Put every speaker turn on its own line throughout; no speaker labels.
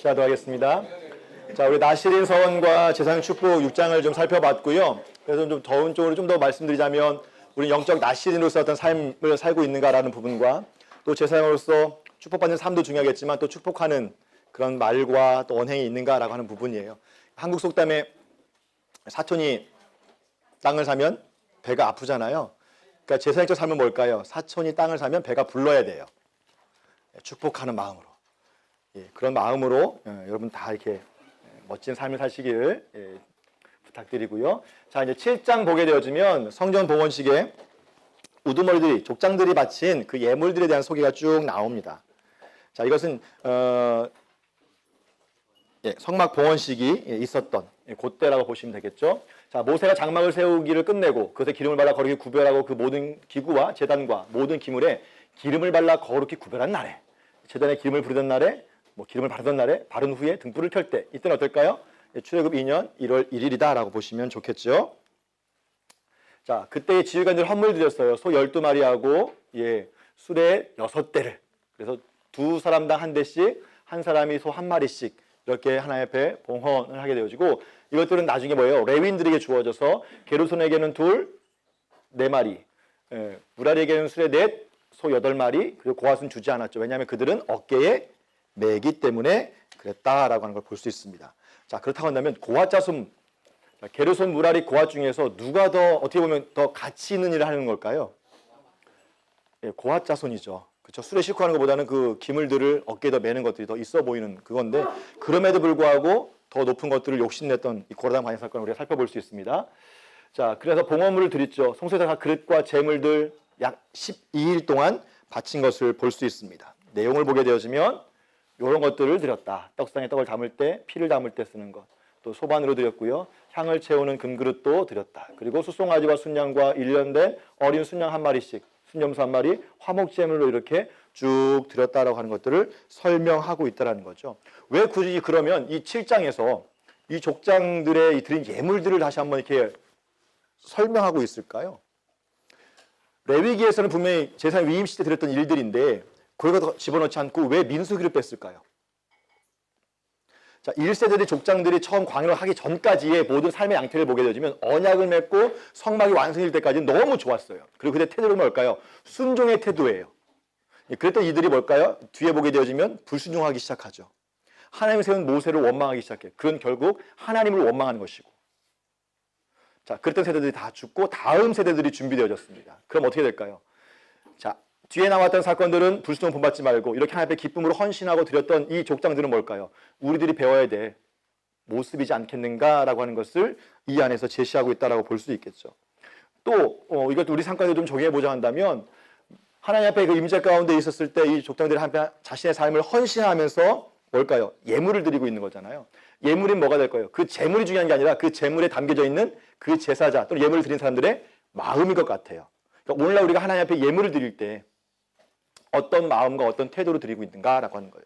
시작하도록 하겠습니다. 자, 우리 나시린 서원과 제사장 축복 6장을 좀 살펴봤고요. 그래서 좀 더운 쪽으로 좀 더 말씀드리자면 우리 영적 나시린으로서 어떤 삶을 살고 있는가라는 부분과 또 제사장으로서 축복받는 삶도 중요하겠지만 또 축복하는 그런 말과 또 언행이 있는가라고 하는 부분이에요. 한국 속담에 사촌이 땅을 사면 배가 아프잖아요. 그러니까 제사장적 삶은 뭘까요? 사촌이 땅을 사면 배가 불러야 돼요. 축복하는 마음으로. 그런 마음으로 여러분 다 이렇게 멋진 삶을 사시길 부탁드리고요. 자, 이제 7장 보게 되어지면 성전 봉헌식에 우두머리들이 족장들이 바친 그 예물들에 대한 소개가 쭉 나옵니다. 자, 이것은 성막 봉헌식이 있었던 그때라고 보시면 되겠죠. 자, 모세가 장막을 세우기를 끝내고 그것에 기름을 발라 거룩히 구별하고 그 모든 기구와 제단과 모든 기물에 기름을 발라 거룩히 구별한 날에, 제단에 기름을 부르던 날에, 기름을 바르던 날에, 바른 후에 등불을 켤 때, 이때는 어떨까요? 출애굽 2년 1월 1일이다 라고 보시면 좋겠죠. 자, 그때의 지휘관들 헌물 드렸어요. 소 12마리하고 수레 6대를. 그래서 두 사람당 한 대씩, 한 사람이 소 한 마리씩 이렇게 하나님 앞에 봉헌을 하게 되어지고, 이것들은 나중에 뭐예요? 레위인들에게 주어져서 게르손에게는 둘, 4마리, 무라리에게는 수레 4, 소 8마리, 그리고 고앗은 주지 않았죠. 왜냐하면 그들은 어깨에 매기 때문에 그랬다라고 하는 걸 볼 수 있습니다. 자, 그렇다고 한다면 고앗 자손, 게르손, 무라리, 고앗 중에서 누가 더 어떻게 보면 더 가치 있는 일을 하는 걸까요? 고앗 자손이죠. 그렇죠. 수레 싣고 하는 것보다는 그 기물들을 어깨에 더 매는 것들이 더 있어 보이는 그건데, 그럼에도 불구하고 더 높은 것들을 욕심냈던 이 고라당 반역 사건을 우리가 살펴볼 수 있습니다. 자, 그래서 봉헌물을 드렸죠. 성소에서 각 그릇과 제물들 약 12일 동안 바친 것을 볼 수 있습니다. 내용을 보게 되어지면 이런 것들을 드렸다. 떡상에 떡을 담을 때, 피를 담을 때 쓰는 것. 또 소반으로 드렸고요. 향을 채우는 금그릇도 드렸다. 그리고 수송아지와 순양과 1년 된 어린 순양 한 마리씩, 순염소 한 마리, 화목제물로 이렇게 쭉 드렸다라고 하는 것들을 설명하고 있다는 거죠. 왜 굳이 그러면 이 7장에서 이 족장들의 드린 예물들을 다시 한번 이렇게 설명하고 있을까요? 레위기에서는 분명히 제사장 위임시 때 드렸던 일들인데 거기다 집어넣지 않고 왜 민수기를 뺐을까요? 자, 1세대들이 족장들이 처음 광야를 하기 전까지의 모든 삶의 양태를 보게 되어지면 언약을 맺고 성막이 완성될 때까지는 너무 좋았어요. 그리고 그때 태도는 뭘까요? 순종의 태도예요. 그랬던 이들이 뭘까요? 뒤에 보게 되어지면 불순종하기 시작하죠. 하나님이 세운 모세를 원망하기 시작해요. 그건 결국 하나님을 원망하는 것이고. 자, 그랬던 세대들이 다 죽고 다음 세대들이 준비되어졌습니다. 그럼 어떻게 될까요? 자, 뒤에 나왔던 사건들은 불순종 본받지 말고 이렇게 하나님 앞에 기쁨으로 헌신하고 드렸던 이 족장들은 뭘까요? 우리들이 배워야 될 모습이지 않겠는가라고 하는 것을 이 안에서 제시하고 있다라고 볼 수 있겠죠. 또 이것도 우리 삶까지 좀 적용해보자 한다면 하나님 앞에 그 임재 가운데 있었을 때 이 족장들이 하나님 앞에 자신의 삶을 헌신하면서 뭘까요? 예물을 드리고 있는 거잖아요. 예물이 뭐가 될까요? 그 재물이 중요한 게 아니라 그 재물에 담겨져 있는 그 제사자 또는 예물을 드린 사람들의 마음인 것 같아요. 그러니까 오늘날 우리가 하나님 앞에 예물을 드릴 때 어떤 마음과 어떤 태도로 드리고 있는가라고 하는 거예요.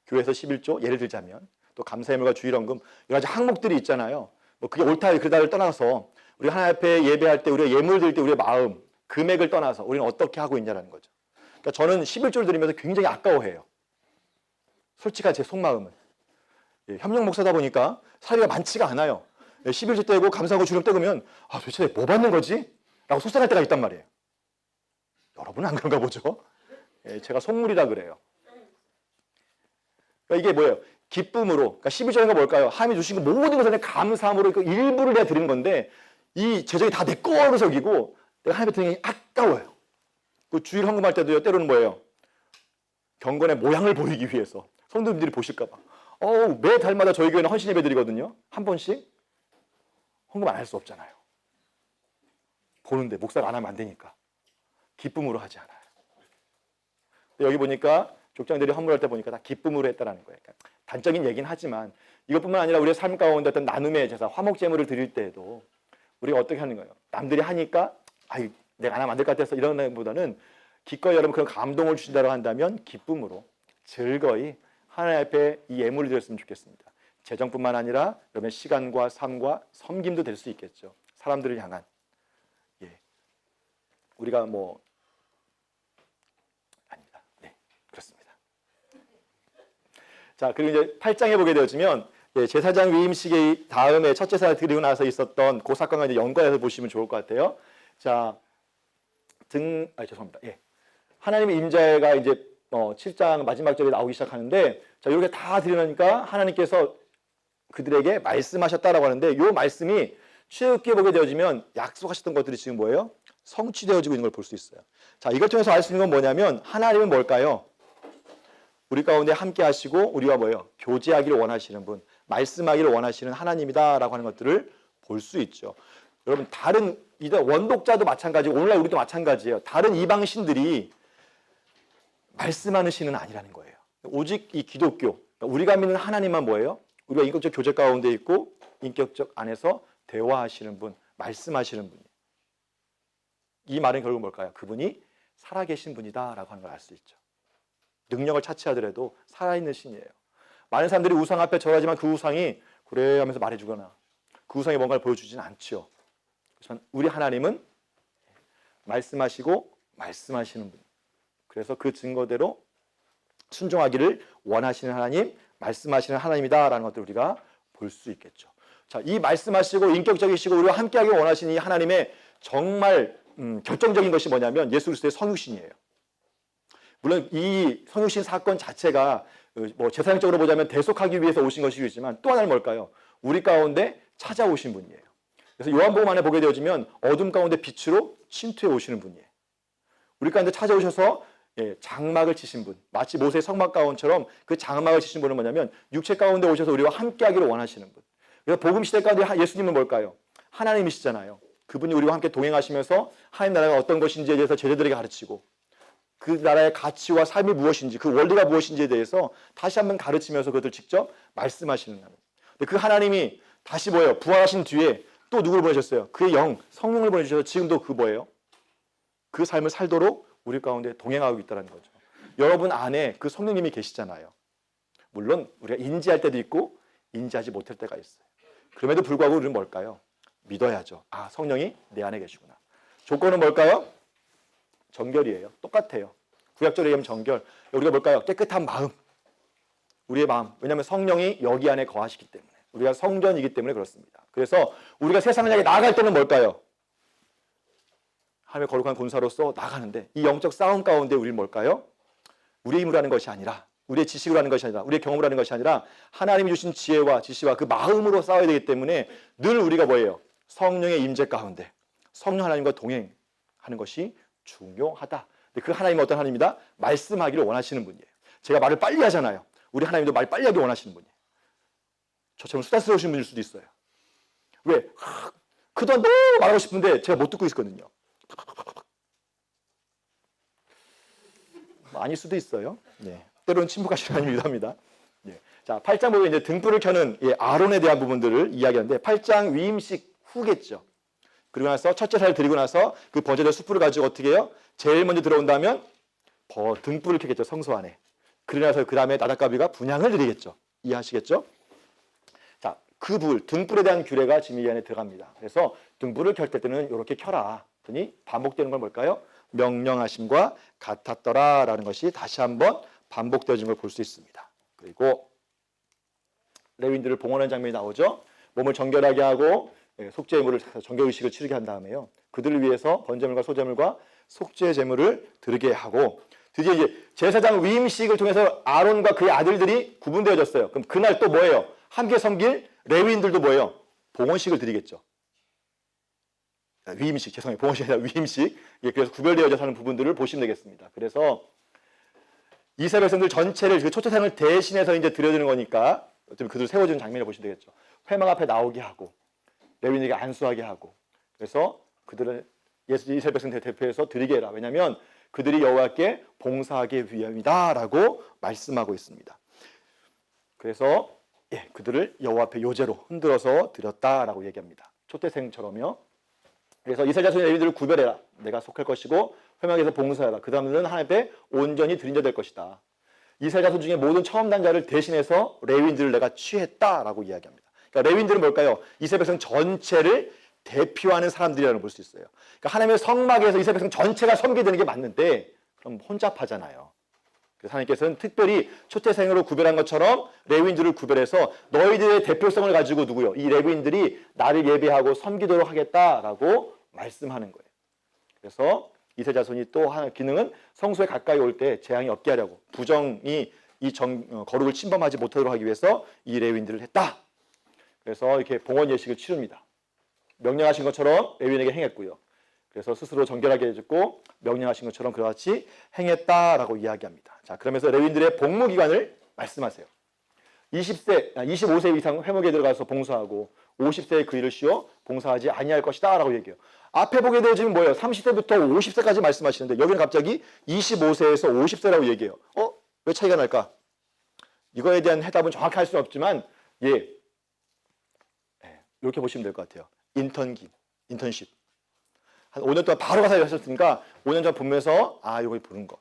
교회에서 11조 예를 들자면 또 감사예물과 주일헌금 여러 가지 항목들이 있잖아요. 그게 옳다 그르다를 떠나서 우리 하나님 앞에 예배할 때 우리가 예물을 드릴 때 우리의 마음, 금액을 떠나서 우리는 어떻게 하고 있냐라는 거죠. 그러니까 저는 11조를 드리면서 굉장히 아까워해요. 솔직한 제 속마음은. 협력 목사다 보니까 사례가 많지가 않아요. 11조 떼고 감사하고 주름 떼으면 도대체 뭐 받는 거지? 라고 속상할 때가 있단 말이에요. 여러분은 안 그런가 보죠? 제가 속물이라 그래요. 그러니까 이게 뭐예요? 기쁨으로. 그러니까 11조가 뭘까요? 하나님이 주신 거 모든 것에 감사함으로 그 일부를 내가 드리는 건데 이 재정이 다 내 거로 여기고 내가 하나님께 드리는 게 아까워요. 그 주일 헌금할 때도요, 때로는 뭐예요? 경건의 모양을 보이기 위해서. 성도님들이 보실까 봐. 매 달마다 저희 교회는 헌신 예배 드리거든요. 한 번씩. 헌금 안 할 수 없잖아요. 보는데 목사가 안 하면 안 되니까. 기쁨으로 하지 않아요. 여기 보니까 족장들이 헌물할 때 보니까 다 기쁨으로 했다라는 거예요. 그러니까 단적인 얘기는 하지만 이것뿐만 아니라 우리의 삶 가운데 어떤 나눔의 제사, 화목제물을 드릴 때에도 우리가 어떻게 하는 거예요? 남들이 하니까 내가 안 하면 안 될 것 같아서 이런 것보다는 기꺼이 여러분 그런 감동을 주신다고 한다면 기쁨으로 즐거이 하나님 앞에 이 예물을 드렸으면 좋겠습니다. 재정뿐만 아니라 여러분의 시간과 삶과 섬김도 될 수 있겠죠. 사람들을 향한. 우리가 아닙니다. 네, 그렇습니다. 자, 그리고 이제 8장에 보게 되어지면 제사장 위임식의 다음에 첫 제사를 드리고 나서 있었던 그 사건과 이제 연관해서 보시면 좋을 것 같아요. 자, 죄송합니다. 하나님의 임재가 이제 7장 마지막 절에 나오기 시작하는데, 자, 이렇게 다 드리니까 하나님께서 그들에게 말씀하셨다라고 하는데, 이 말씀이 출애굽기에 보게 되어지면 약속하셨던 것들이 지금 뭐예요? 성취되어지고 있는 걸 볼 수 있어요. 자, 이걸 통해서 알 수 있는 건 뭐냐면 하나님은 뭘까요? 우리 가운데 함께 하시고 우리와 뭐예요? 교제하기를 원하시는 분, 말씀하기를 원하시는 하나님이다라고 하는 것들을 볼 수 있죠. 여러분, 다른 원독자도 마찬가지고 오늘날 우리도 마찬가지예요. 다른 이방 신들이 말씀하는 신은 아니라는 거예요. 오직 이 기독교, 우리가 믿는 하나님만 뭐예요? 우리가 인격적 교제 가운데 있고 인격적 안에서 대화하시는 분, 말씀하시는 분이에요. 이 말은 결국 뭘까요? 그분이 살아계신 분이다라고 하는 걸 알 수 있죠. 능력을 차치하더라도 살아있는 신이에요. 많은 사람들이 우상 앞에 절하지만 그 우상이 그래 하면서 말해주거나 그 우상이 뭔가를 보여주지는 않죠. 그렇지만 우리 하나님은 말씀하시고 말씀하시는 분. 그래서 그 증거대로 순종하기를 원하시는 하나님, 말씀하시는 하나님이다라는 것들을 우리가 볼 수 있겠죠. 자, 이 말씀하시고 인격적이시고 우리와 함께하기 원하시는 이 하나님의 정말 결정적인 것이 뭐냐면 예수 그리스도의 성육신이에요. 물론 이 성육신 사건 자체가 제사장적으로 보자면 대속하기 위해서 오신 것이지만 또 하나는 뭘까요? 우리 가운데 찾아오신 분이에요. 그래서 요한복음 안에 보게 되어지면 어둠 가운데 빛으로 침투해 오시는 분이에요. 우리 가운데 찾아오셔서 장막을 치신 분, 마치 모세의 성막 가운처럼 그 장막을 치신 분은 뭐냐면 육체 가운데 오셔서 우리와 함께하기를 원하시는 분. 그래서 복음 시대 가운데 예수님은 뭘까요? 하나님이시잖아요. 그분이 우리와 함께 동행하시면서 하나님 나라가 어떤 것인지에 대해서 제자들에게 가르치고 그 나라의 가치와 삶이 무엇인지, 그 원리가 무엇인지에 대해서 다시 한번 가르치면서 그것을 직접 말씀하시는 하나님. 그 하나님이 다시 뭐예요? 부활하신 뒤에 또 누구를 보내셨어요? 그의 영, 성령을 보내주셔서 지금도 그 뭐예요? 그 삶을 살도록 우리 가운데 동행하고 있다는 거죠. 여러분 안에 그 성령님이 계시잖아요. 물론 우리가 인지할 때도 있고 인지하지 못할 때가 있어요. 그럼에도 불구하고 우리는 뭘까요? 믿어야죠. 아, 성령이 내 안에 계시구나. 조건은 뭘까요? 정결이에요. 똑같아요. 구약절에 의하면 정결. 우리가 뭘까요? 깨끗한 마음. 우리의 마음. 왜냐하면 성령이 여기 안에 거하시기 때문에. 우리가 성전이기 때문에 그렇습니다. 그래서 우리가 세상을 향해 나아갈 때는 뭘까요? 하나님의 거룩한 군사로서 나가는데 이 영적 싸움 가운데 우리는 뭘까요? 우리의 힘으로 하는 것이 아니라 우리의 지식으로 하는 것이 아니라 우리의 경험으로 하는 것이 아니라 하나님이 주신 지혜와 지시와 그 마음으로 싸워야 되기 때문에 늘 우리가 뭐예요? 성령의 임재 가운데 성령 하나님과 동행하는 것이 중요하다. 근데 그 하나님은 어떤 하나님이다? 말씀하기를 원하시는 분이에요. 제가 말을 빨리 하잖아요. 우리 하나님도 말 빨리 하기 원하시는 분이에요. 저처럼 수다스러우신 분일 수도 있어요. 왜? 그동안 너무 말하고 싶은데 제가 못 듣고 있었거든요. 아닐 수도 있어요. 네. 때로는 침묵하시는 하나님이기도 합니다. 네. 자, 8장 보면 이제 등불을 켜는 아론에 대한 부분들을 이야기하는데 8장 위임식 후겠죠. 그리고 나서 첫 제사를 드리고 나서 그 번제된 숯불을 가지고 어떻게 해요? 제일 먼저 들어온다면 등불을 켜겠죠. 성소 안에. 그러고 나서 그 다음에 나닷가비가 분향을 드리겠죠. 이해하시겠죠? 자, 그 불, 등불에 대한 규례가 지금 이 안에 들어갑니다. 그래서 등불을 켤 때는 이렇게 켜라. 더니 반복되는 건 뭘까요? 명령하심과 같았더라라는 것이 다시 한번 반복되어진 걸 볼 수 있습니다. 그리고 레위인들을 봉헌하는 장면이 나오죠. 몸을 정결하게 하고 속죄제물을 정결의식을 치르게 한 다음에요. 그들을 위해서 번제물과 소제물과 속죄 제물을 드리게 하고 드디어 이제 제사장 위임식을 통해서 아론과 그의 아들들이 구분되어졌어요. 그럼 그날 또 뭐예요? 함께 섬길 레위인들도 뭐예요? 봉헌식을 드리겠죠. 위임식, 죄송해요. 봉헌식이 아니라 위임식. 그래서 구별되어져 사는 부분들을 보시면 되겠습니다. 그래서 이스라엘 백성들 전체를 그 초대상을 대신해서 이제 드려주는 거니까 어쩌면 그들 세워주는 장면을 보시면 되겠죠. 회막 앞에 나오게 하고 레위인에게 안수하게 하고 그래서 그들을 이스라엘 백성들 대표해서 드리게 해라. 왜냐하면 그들이 여호와께 봉사하기 위함이다라고 말씀하고 있습니다. 그래서 그들을 여호와 앞에 요제로 흔들어서 드렸다라고 얘기합니다. 초대생처럼요. 그래서 이스라엘 자손의 레위인들을 구별해라. 내가 속할 것이고 회막에서 봉사해라. 그 다음에는 하나님 앞에 온전히 드린 자 될 것이다. 이스라엘 자손 중에 모든 처음 난 자를 대신해서 레위인들을 내가 취했다라고 이야기합니다. 그러니까 레위인들은 뭘까요? 이스라엘 백성 전체를 대표하는 사람들이라는 걸 볼 수 있어요. 그러니까 하나님의 성막에서 이스라엘 백성 전체가 섬기되는 게 맞는데 그럼 혼잡하잖아요. 그래서 하나님께서는 특별히 초태생으로 구별한 것처럼 레위인들을 구별해서 너희들의 대표성을 가지고 누구요? 이 레위인들이 나를 예배하고 섬기도록 하겠다라고 말씀하는 거예요. 그래서 이스라엘 자손이 또 하나 기능은 성소에 가까이 올 때 재앙이 없게 하려고 부정이 이 거룩을 침범하지 못하도록 하기 위해서 이 레위인들을 했다. 그래서 이렇게 봉헌 예식을 치릅니다. 명령하신 것처럼 레위인에게 행했고요. 그래서 스스로 정결하게 해줬고 명령하신 것처럼 그같이 행했다라고 이야기합니다. 자, 그러면서 레위인들의 복무 기간을 말씀하세요. 25세 이상 회목에 들어가서 봉사하고 50세에 그 일을 쉬어 봉사하지 아니할 것이다 라고 얘기해요. 앞에 보게 되어지면 뭐예요? 30세부터 50세까지 말씀하시는데 여기는 갑자기 25세에서 50세라고 얘기해요. 왜 차이가 날까? 이거에 대한 해답은 정확히 할 수는 없지만 이렇게 보시면 될 것 같아요. 인턴십. 한 5년 동안 바로 가서 하셨으니까 5년 전 보면서 이걸 보는 거.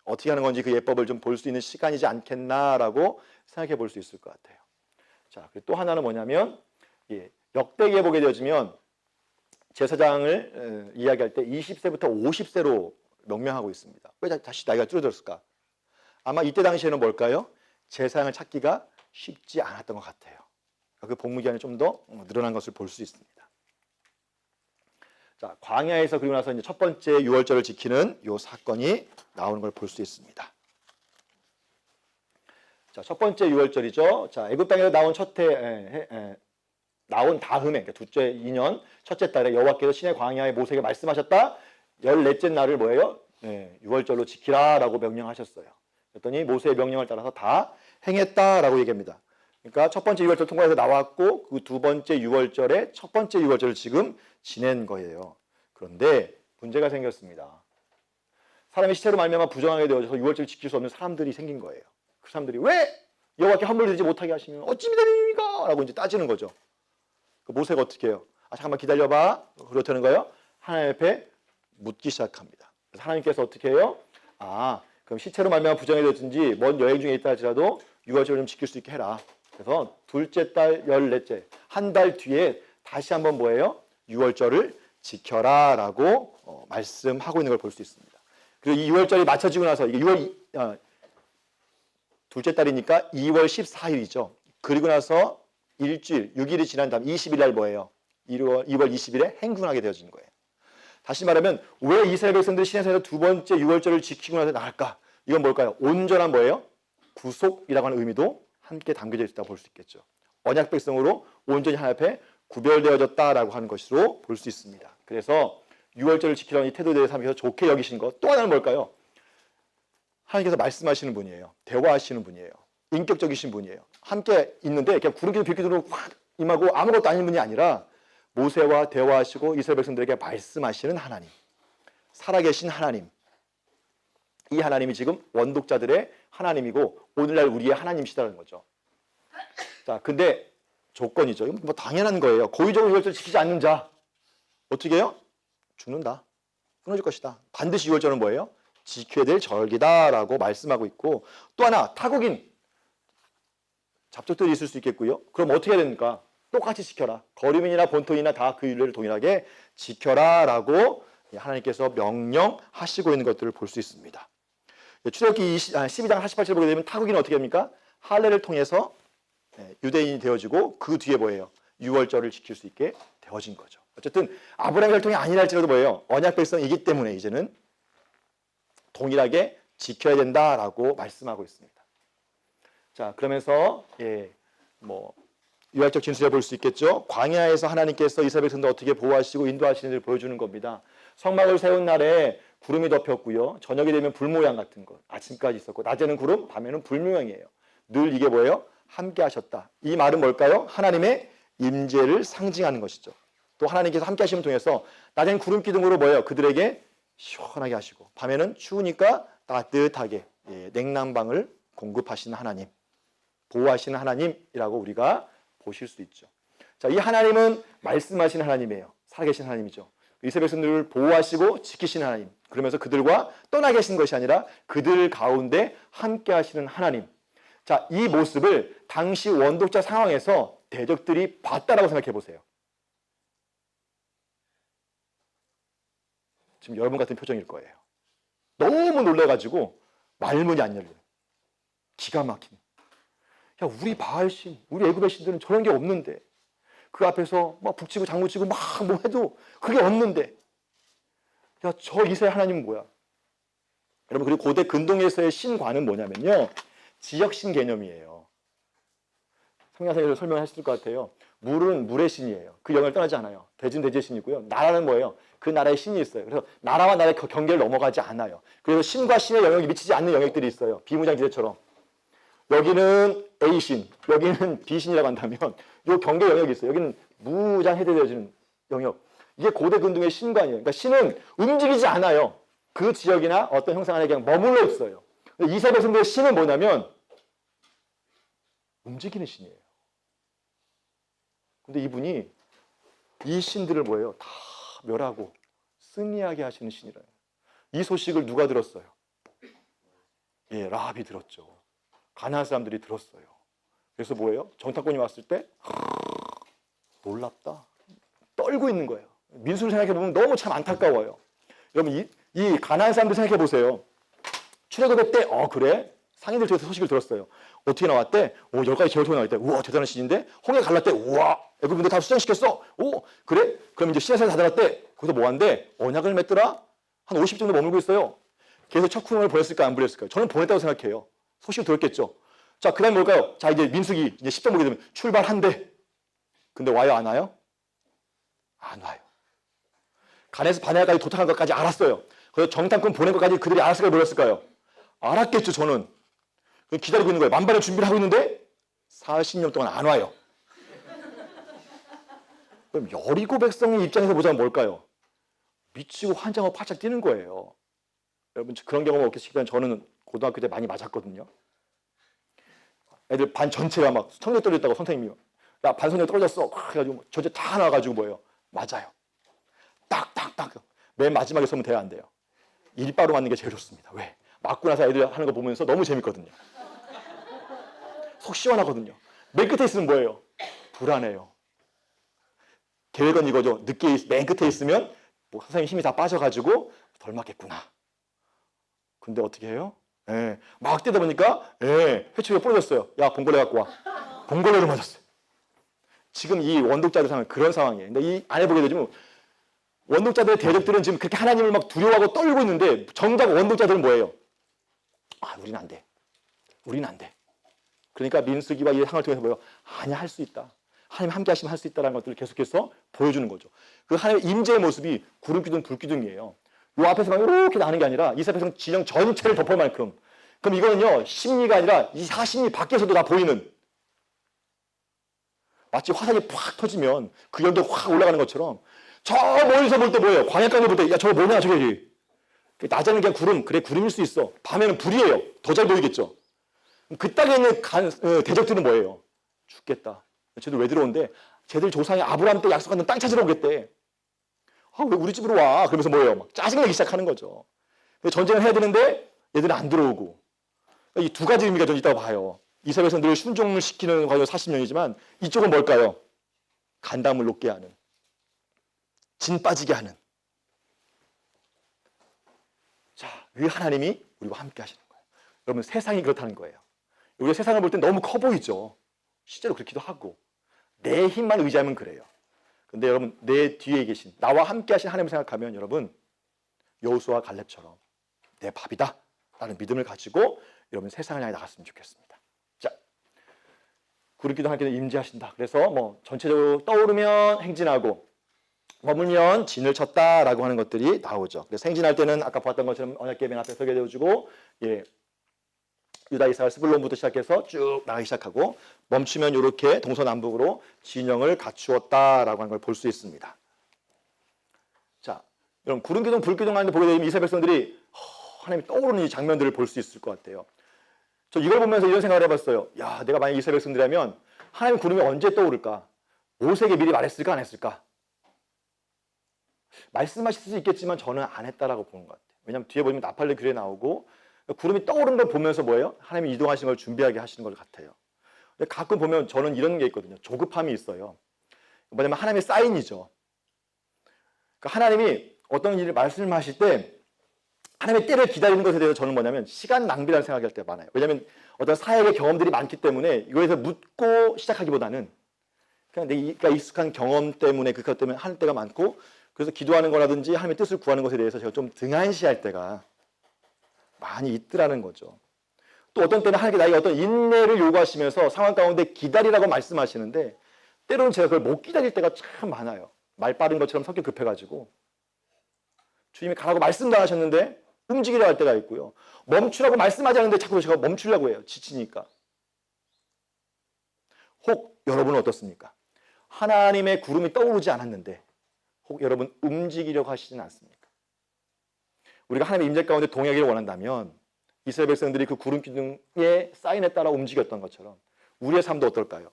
어떻게 하는 건지 그 예법을 좀 볼 수 있는 시간이지 않겠나라고 생각해 볼 수 있을 것 같아요. 자, 그리고 또 하나는 뭐냐면 역대기에 보게 되어지면 제사장을 이야기할 때 20세부터 50세로 명명하고 있습니다. 왜 다시 나이가 줄어들었을까? 아마 이때 당시에는 뭘까요? 제사장을 찾기가 쉽지 않았던 것 같아요. 그 복무기간이 좀 더 늘어난 것을 볼 수 있습니다. 자, 광야에서 그리고 나서 이제 첫 번째 유월절을 지키는 이 사건이 나오는 걸 볼 수 있습니다. 자, 첫 번째 유월절이죠. 자, 애굽 땅에서 나온 나온 다음에 그러니까 둘째 2년 첫째 달에 여호와께서 신의 광야에 모세에게 말씀하셨다. 14째 날을 뭐예요? 유월절로 지키라라고 명령하셨어요. 그랬더니 모세의 명령을 따라서 다 행했다라고 얘기합니다. 그러니까 첫 번째 유월절 통과해서 나왔고 그 두 번째 유월절에 첫 번째 유월절을 지금 지낸 거예요. 그런데 문제가 생겼습니다. 사람이 시체로 말미암아 부정하게 되어져서 유월절을 지킬 수 없는 사람들이 생긴 거예요. 그 사람들이 왜 여호와께 헌물을 드리지 못하게 하시면 어찌 믿으리까? 라고 이제 따지는 거죠. 그 모세가 어떻게 해요? 잠깐만 기다려봐. 그렇다는 거예요. 하나님 앞에 묻기 시작합니다. 그래서 하나님께서 어떻게 해요? 그럼 시체로 말미암아 부정이 되든지 먼 여행 중에 있다 할지라도 유월절을 좀 지킬 수 있게 해라. 그래서 둘째 달 14째 한 달 뒤에 다시 한번 뭐예요? 유월절을 지켜라 라고 말씀하고 있는 걸 볼 수 있습니다. 그리고 이 유월절이 맞춰지고 나서 이게 둘째 달이니까 2월 14일이죠. 그리고 나서 일주일 6일이 지난 다음 20일 날 뭐예요? 2월 20일에 행군하게 되어진 거예요. 다시 말하면 왜 이스라엘 백성들이 시내산에서 두 번째 유월절을 지키고 나서 나갈까? 이건 뭘까요? 온전한 뭐예요? 구속이라고 하는 의미도 함께 담겨져 있다고 볼 수 있겠죠. 언약 백성으로 온전히 하나님 앞에 구별되어졌다라고 하는 것으로 볼 수 있습니다. 그래서 유월절을 지키라는 이 태도에 대해서 하나님께서 좋게 여기신 것 또 하나는 뭘까요? 하나님께서 말씀하시는 분이에요. 대화하시는 분이에요. 인격적이신 분이에요. 함께 있는데 그냥 구름기둥 빛기둥으로 확 임하고 아무것도 아닌 분이 아니라 모세와 대화하시고 이스라엘 백성들에게 말씀하시는 하나님, 살아계신 하나님. 이 하나님이 지금 원독자들의 하나님이고 오늘날 우리의 하나님이시다는 거죠. 자, 근데 조건이죠. 이건 뭐 당연한 거예요. 고의적으로 유월절 지키지 않는 자 어떻게 해요? 죽는다. 끊어질 것이다. 반드시 유월절은 뭐예요? 지켜야 될 절기다라고 말씀하고 있고 또 하나 타국인 잡족들이 있을 수 있겠고요. 그럼 어떻게 해야 됩니까? 똑같이 지켜라. 거류민이나 본토인이나 다 그 율례를 동일하게 지켜라라고 하나님께서 명령하시고 있는 것들을 볼 수 있습니다. 출애굽기 12장 48절 보게 되면 타국인은 어떻게 합니까? 할례를 통해서 유대인이 되어지고 그 뒤에 뭐예요? 유월절을 지킬 수 있게 되어진 거죠. 어쨌든 아브라함 혈통이 아니라 할지라도 뭐예요? 언약 백성이기 때문에 이제는 동일하게 지켜야 된다라고 말씀하고 있습니다. 자, 그러면서 유월절 진술해 볼 수 있겠죠. 광야에서 하나님께서 이스라엘 백성들 어떻게 보호하시고 인도하시는 걸 보여주는 겁니다. 성막을 세운 날에 구름이 덮였고요. 저녁이 되면 불 모양 같은 것 아침까지 있었고 낮에는 구름, 밤에는 불 모양이에요. 늘 이게 뭐예요? 함께 하셨다. 이 말은 뭘까요? 하나님의 임재를 상징하는 것이죠. 또 하나님께서 함께 하심을 통해서 낮에는 구름 기둥으로 뭐예요? 그들에게 시원하게 하시고 밤에는 추우니까 따뜻하게 냉난방을 공급하시는 하나님, 보호하시는 하나님이라고 우리가 보실 수 있죠. 자, 이 하나님은 말씀하시는 하나님이에요. 살아계신 하나님이죠. 이스라엘 백성들을 보호하시고 지키시는 하나님. 그러면서 그들과 떠나 계신 것이 아니라 그들 가운데 함께 하시는 하나님. 자, 이 모습을 당시 원독자 상황에서 대적들이 봤다라고 생각해 보세요. 지금 여러분 같은 표정일 거예요. 너무 놀라가지고 말문이 안 열려요. 기가 막히네. 야, 우리 바알신, 우리 애굽의 신들은 저런 게 없는데, 그 앞에서 막 북치고 장구치고 막 뭐 해도 그게 없는데, 야, 저 이스라엘 하나님은 뭐야? 여러분, 그리고 고대 근동에서의 신과는 뭐냐면요, 지역신 개념이에요. 성경에서 설명하셨을 것 같아요. 물은 물의 신이에요. 그 영역을 떠나지 않아요. 대지는 대지의 신이고요. 나라는 뭐예요? 그 나라의 신이 있어요. 그래서 나라와 나라의 경계를 넘어가지 않아요. 그래서 신과 신의 영역이 미치지 않는 영역들이 있어요. 비무장지대처럼. 여기는 A신, 여기는 B신이라고 한다면 이 경계 영역이 있어요. 여기는 무장해제되어지는 영역. 이게 고대 근동의 신관이에요. 그러니까 신은 움직이지 않아요. 그 지역이나 어떤 형상 안에 그냥 머물러 있어요. 이스라엘 백성들의 신은 뭐냐면 움직이는 신이에요. 근데 이분이 이 신들을 뭐예요? 다 멸하고 승리하게 하시는 신이라요. 이 소식을 누가 들었어요? 예, 라합이 들었죠. 가나안 사람들이 들었어요. 그래서 뭐예요? 정탐꾼이 왔을 때 놀랍다. 떨고 있는 거예요. 민수를 생각해보면 너무 참 안타까워요. 여러분 이 가나안 사람들 생각해보세요. 출애굽의 때 그래? 상인들 쪽에서 소식을 들었어요. 어떻게 나왔대? 10가지 제월통이 나왔대. 우와, 대단한 신인데? 홍해 갈랐대. 우와, 애굽인들 다 수장시켰어. 오, 그래? 그럼 이제 시내산에 다 들었대. 거기서 뭐 한대? 언약을 맺더라? 한 50 정도 머물고 있어요. 그래서 첫 쿠형을 보냈을까, 안 보냈을까요? 저는 보냈다고 생각해요. 소식을 들었겠죠. 자, 그 다음 뭘까요? 자, 이제 민수기, 이제 10장 보게 되면 출발한대. 근데 와요, 안 와요? 안 와요. 간에서 바네아까지 도착한 것까지 알았어요. 그래서 정탐꾼 보낸 것까지 그들이 알았을까요, 몰랐을까요? 알았겠죠, 저는. 기다리고 있는 거예요. 만반의 준비를 하고 있는데 40년 동안 안 와요. 그럼 여리고 백성의 입장에서 보자면 뭘까요? 미치고 환장하고 팔짝 뛰는 거예요. 여러분 그런 경험 없겠지만 저는 고등학교 때 많이 맞았거든요. 애들 반 전체가 막 성적 떨어졌다고 선생님이 야, 반 성적 떨어졌어. 해가지고 전체 다 나와가지고 뭐예요? 맞아요. 딱딱딱. 맨 마지막에 서면 돼야 안 돼요. 일바로 맞는 게 제일 좋습니다. 왜? 맞고 나서 애들 하는 거 보면서 너무 재밌거든요. 속 시원하거든요. 맨 끝에 있으면 뭐예요? 불안해요. 계획은 이거죠. 맨 끝에 있으면 뭐 선생님 힘이 다 빠져가지고 덜 맞겠구나. 근데 어떻게 해요? 예, 막 뛰다 보니까 회초리가 부러졌어요. 야, 봉골레 갖고 와. 봉골레로 맞았어요. 지금 이 원독자들 상황은 그런 상황이에요. 근데 이 안에 보게 되면 원독자들의 대적들은 지금 그렇게 하나님을 막 두려워하고 떨고 있는데 정작 원독자들은 뭐예요? 아, 우리는 안 돼. 우리는 안 돼. 그러니까 민수기와 이 상황을 통해서 뭐예요? 아니야, 할 수 있다. 하나님 함께 하시면 할 수 있다는 것들을 계속해서 보여주는 거죠. 그 하나님의 임재의 모습이 구름기둥, 불기둥이에요. 요 앞에서만 이렇게 나는 게 아니라 이스라엘 백성 진영 전체를 덮을 만큼. 그럼 이거는요, 심리가 아니라 이 사심리 밖에서도 다 보이는. 마치 화살이 팍 터지면 그 연기가 확 올라가는 것처럼 저 멀리서 볼 때 뭐예요? 광야가에 볼 때 야, 저거 뭐냐, 저게. 낮에는 그냥 구름, 그래, 구름일 수 있어. 밤에는 불이에요. 더 잘 보이겠죠. 그 땅에 있는 대적들은 뭐예요? 죽겠다. 쟤들 왜 들어온대? 쟤들 조상이 아브라함 때 약속한 땅 찾으러 오겠대. 아, 왜 우리 집으로 와? 그러면서 뭐예요? 막 짜증내기 시작하는 거죠. 전쟁을 해야 되는데 얘들은 안 들어오고. 이 두 가지 의미가 좀 있다고 봐요. 이스라엘에서 늘 순종을 시키는 과정 40년이지만 이쪽은 뭘까요? 간담을 높게 하는. 진 빠지게 하는. 자, 이 하나님이 우리와 함께 하시는 거예요. 여러분 세상이 그렇다는 거예요. 우리가 세상을 볼 때 너무 커 보이죠. 실제로 그렇기도 하고 내 힘만 의지하면 그래요. 근데 여러분 내 뒤에 계신 나와 함께 하신 하나님을 생각하면 여러분 여호수아와 갈렙처럼 내 밥이다 라는 믿음을 가지고 여러분 세상을 향해 나갔으면 좋겠습니다. 자, 구름기둥 하나님께서 임재하신다. 그래서 뭐 전체적으로 떠오르면 행진하고 머물면 진을 쳤다라고 하는 것들이 나오죠. 그래서 행진할 때는 아까 봤던 것처럼 언약궤변 앞에 서게 되어주고 유다, 이스라엘, 스불론부터 시작해서 쭉 나가기 시작하고 멈추면 이렇게 동서남북으로 진영을 갖추었다라고 하는 걸 볼 수 있습니다. 자, 여러분 구름기둥, 불기둥 하는데 보게 되면 이스라엘 백성들이 하나님이 떠오르는 이 장면들을 볼 수 있을 것 같아요. 저 이걸 보면서 이런 생각을 해봤어요. 야, 내가 만약 이스라엘 백성들이라면 하나님 구름이 언제 떠오를까? 모세에게 미리 말했을까, 안 했을까? 말씀하실 수 있겠지만 저는 안 했다라고 보는 것 같아요. 왜냐하면 뒤에 보면 나팔레 규례 나오고 구름이 떠오른 걸 보면서 뭐예요? 하나님이 이동하시는 걸 준비하게 하시는 것 같아요. 근데 가끔 보면 저는 이런 게 있거든요. 조급함이 있어요. 뭐냐면 하나님의 사인이죠. 그러니까 하나님이 어떤 일을 말씀하실 때 하나님의 때를 기다리는 것에 대해서 저는 뭐냐면 시간 낭비라는 생각이 할 때가 많아요. 왜냐하면 어떤 사역의 경험들이 많기 때문에 이거에서 묻고 시작하기보다는 그냥 내가 익숙한 경험 때문에 그것 때문에 하는 때가 많고, 그래서 기도하는 거라든지 하나님의 뜻을 구하는 것에 대해서 제가 좀 등한시할 때가 많이 있더라는 거죠. 또 어떤 때는 하나님께 나에게 어떤 인내를 요구하시면서 상황 가운데 기다리라고 말씀하시는데 때로는 제가 그걸 못 기다릴 때가 참 많아요. 말 빠른 것처럼 성격 급해가지고 주님이 가라고 말씀도 안 하셨는데 움직이려 할 때가 있고요. 멈추라고 말씀하지 않는데 자꾸 제가 멈추려고 해요. 지치니까. 혹 여러분은 어떻습니까? 하나님의 구름이 떠오르지 않았는데 혹 여러분 움직이려고 하시지는 않습니까? 우리가 하나님의 임재 가운데 동행하기를 원한다면 이스라엘 백성들이 그 구름 기둥의 사인에 따라 움직였던 것처럼 우리의 삶도 어떨까요?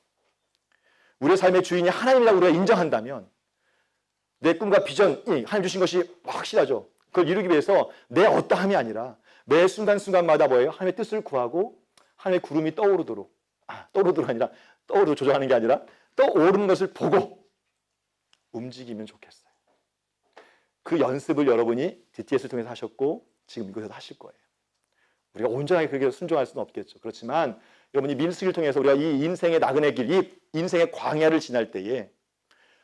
우리의 삶의 주인이 하나님이라고 우리가 인정한다면 내 꿈과 비전이 하나님 주신 것이 확실하죠. 그걸 이루기 위해서 내 어떠함이 아니라 매 순간순간마다 뭐예요? 하나님의 뜻을 구하고 하나님의 구름이 떠오르도록, 떠오르도록 아니라 떠오르도록 조정하는 게 아니라 떠오르는 것을 보고 움직이면 좋겠어요. 그 연습을 여러분이 DTS를 통해서 하셨고 지금 이곳에서 하실 거예요. 우리가 온전하게 그렇게 순종할 수는 없겠죠. 그렇지만 여러분이 밀수기를 통해서 우리가 이 인생의 나그네 길, 이 인생의 광야를 지날 때에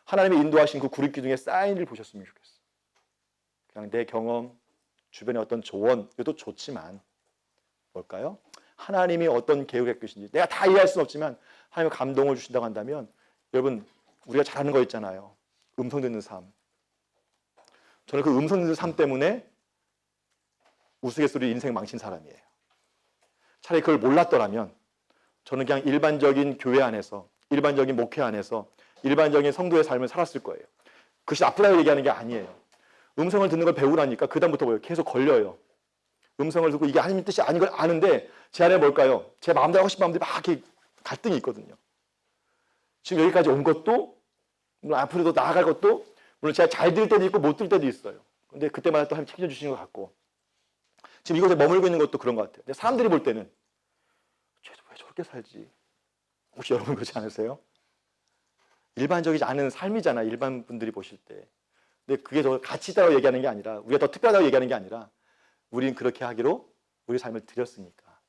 하나님의 인도하신 그 구름 기둥의 사인을 보셨으면 좋겠어요. 그냥 내 경험, 주변의 어떤 조언, 이것도 좋지만 뭘까요? 하나님이 어떤 계획을 계신지 내가 다 이해할 수는 없지만 하나님의 감동을 주신다고 한다면 여러분 우리가 잘하는 거 있잖아요. 음성 듣는 삶. 저는 그 음성 듣는 삶 때문에 우스갯소리 인생 망친 사람이에요. 차라리 그걸 몰랐더라면 저는 그냥 일반적인 교회 안에서, 일반적인 목회 안에서 일반적인 성도의 삶을 살았을 거예요. 그것이 나쁘다고 얘기하는 게 아니에요. 음성을 듣는 걸 배우라니까 그 다음부터 뭐예요? 계속 걸려요. 음성을 듣고 이게 하나님 뜻이 아닌 걸 아는데 제 안에 뭘까요? 제 마음대로 하고 싶은 마음들이 막 이렇게 갈등이 있거든요. 지금 여기까지 온 것도 물론 앞으로도 나아갈 것도 물론 제가 잘 들 때도 있고 못 들 때도 있어요. 근데 그때마다 또 하나님 책임져주시는 것 같고 지금 이곳에 머물고 있는 것도 그런 것 같아요. 근데 사람들이 볼 때는 쟤도 왜 저렇게 살지? 혹시 여러분 그렇지 않으세요? 일반적이지 않은 삶이잖아. 일반 분들이 보실 때. 근데 그게 더 가치 있다고 얘기하는 게 아니라 우리가 더 특별하다고 얘기하는 게 아니라 우리는 그렇게 하기로 우리 삶을 드렸으니까.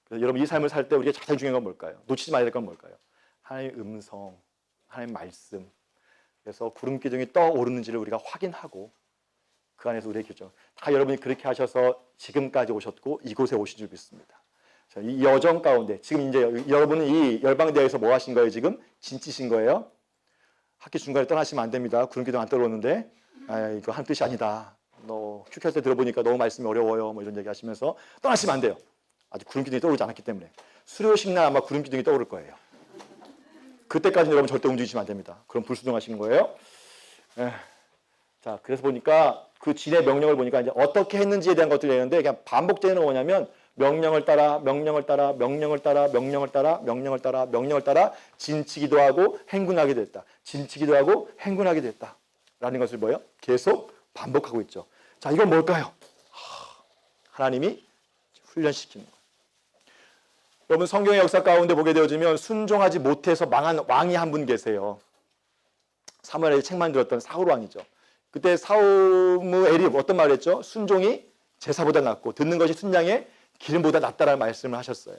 그래서 여러분 이 삶을 살 때 우리가 가장 중요한 건 뭘까요? 놓치지 말아야 될 건 뭘까요? 하나님의 음성, 하나님의 말씀. 그래서 구름 기둥이 떠오르는지를 우리가 확인하고 그 안에서 우리의 규정. 다 여러분이 그렇게 하셔서 지금까지 오셨고 이곳에 오신 줄 믿습니다. 이 여정 가운데 지금 이제 여러분은 이 열방대회에서 뭐 하신 거예요? 지금 진치신 거예요? 학기 중간에 떠나시면 안 됩니다. 구름 기둥 안 떨어오는데 이거 한 뜻이 아니다. 너 큐캐스 때 들어보니까 너무 말씀이 어려워요. 뭐 이런 얘기 하시면서 떠나시면 안 돼요. 아직 구름 기둥이 떠오르지 않았기 때문에 수료식 날 아마 구름 기둥이 떠오를 거예요. 그때까지는 여러분 절대 움직이시면 안 됩니다. 그럼 불순종하시는 거예요. 자, 그래서 보니까 그 진의 명령을 보니까 이제 어떻게 했는지에 대한 것들이 있는데 그냥 반복되는 건 뭐냐면 명령을 따라 명령을 따라 명령을 따라 명령을 따라 명령을 따라 명령을 따라 진치기도 하고 행군하게 됐다. 진치기도 하고 행군하게 됐다. 라는 것을 뭐예요? 계속 반복하고 있죠. 자, 이건 뭘까요? 하나님이 훈련시키는 거예요. 여러분 성경의 역사 가운데 보게 되어지면 순종하지 못해서 망한 왕이 한 분 계세요. 사무엘의 책만 들었던 사울 왕이죠. 그때 사무엘이 어떤 말을 했죠? 순종이 제사보다 낫고 듣는 것이 순양의 기름보다 낫다라는 말씀을 하셨어요.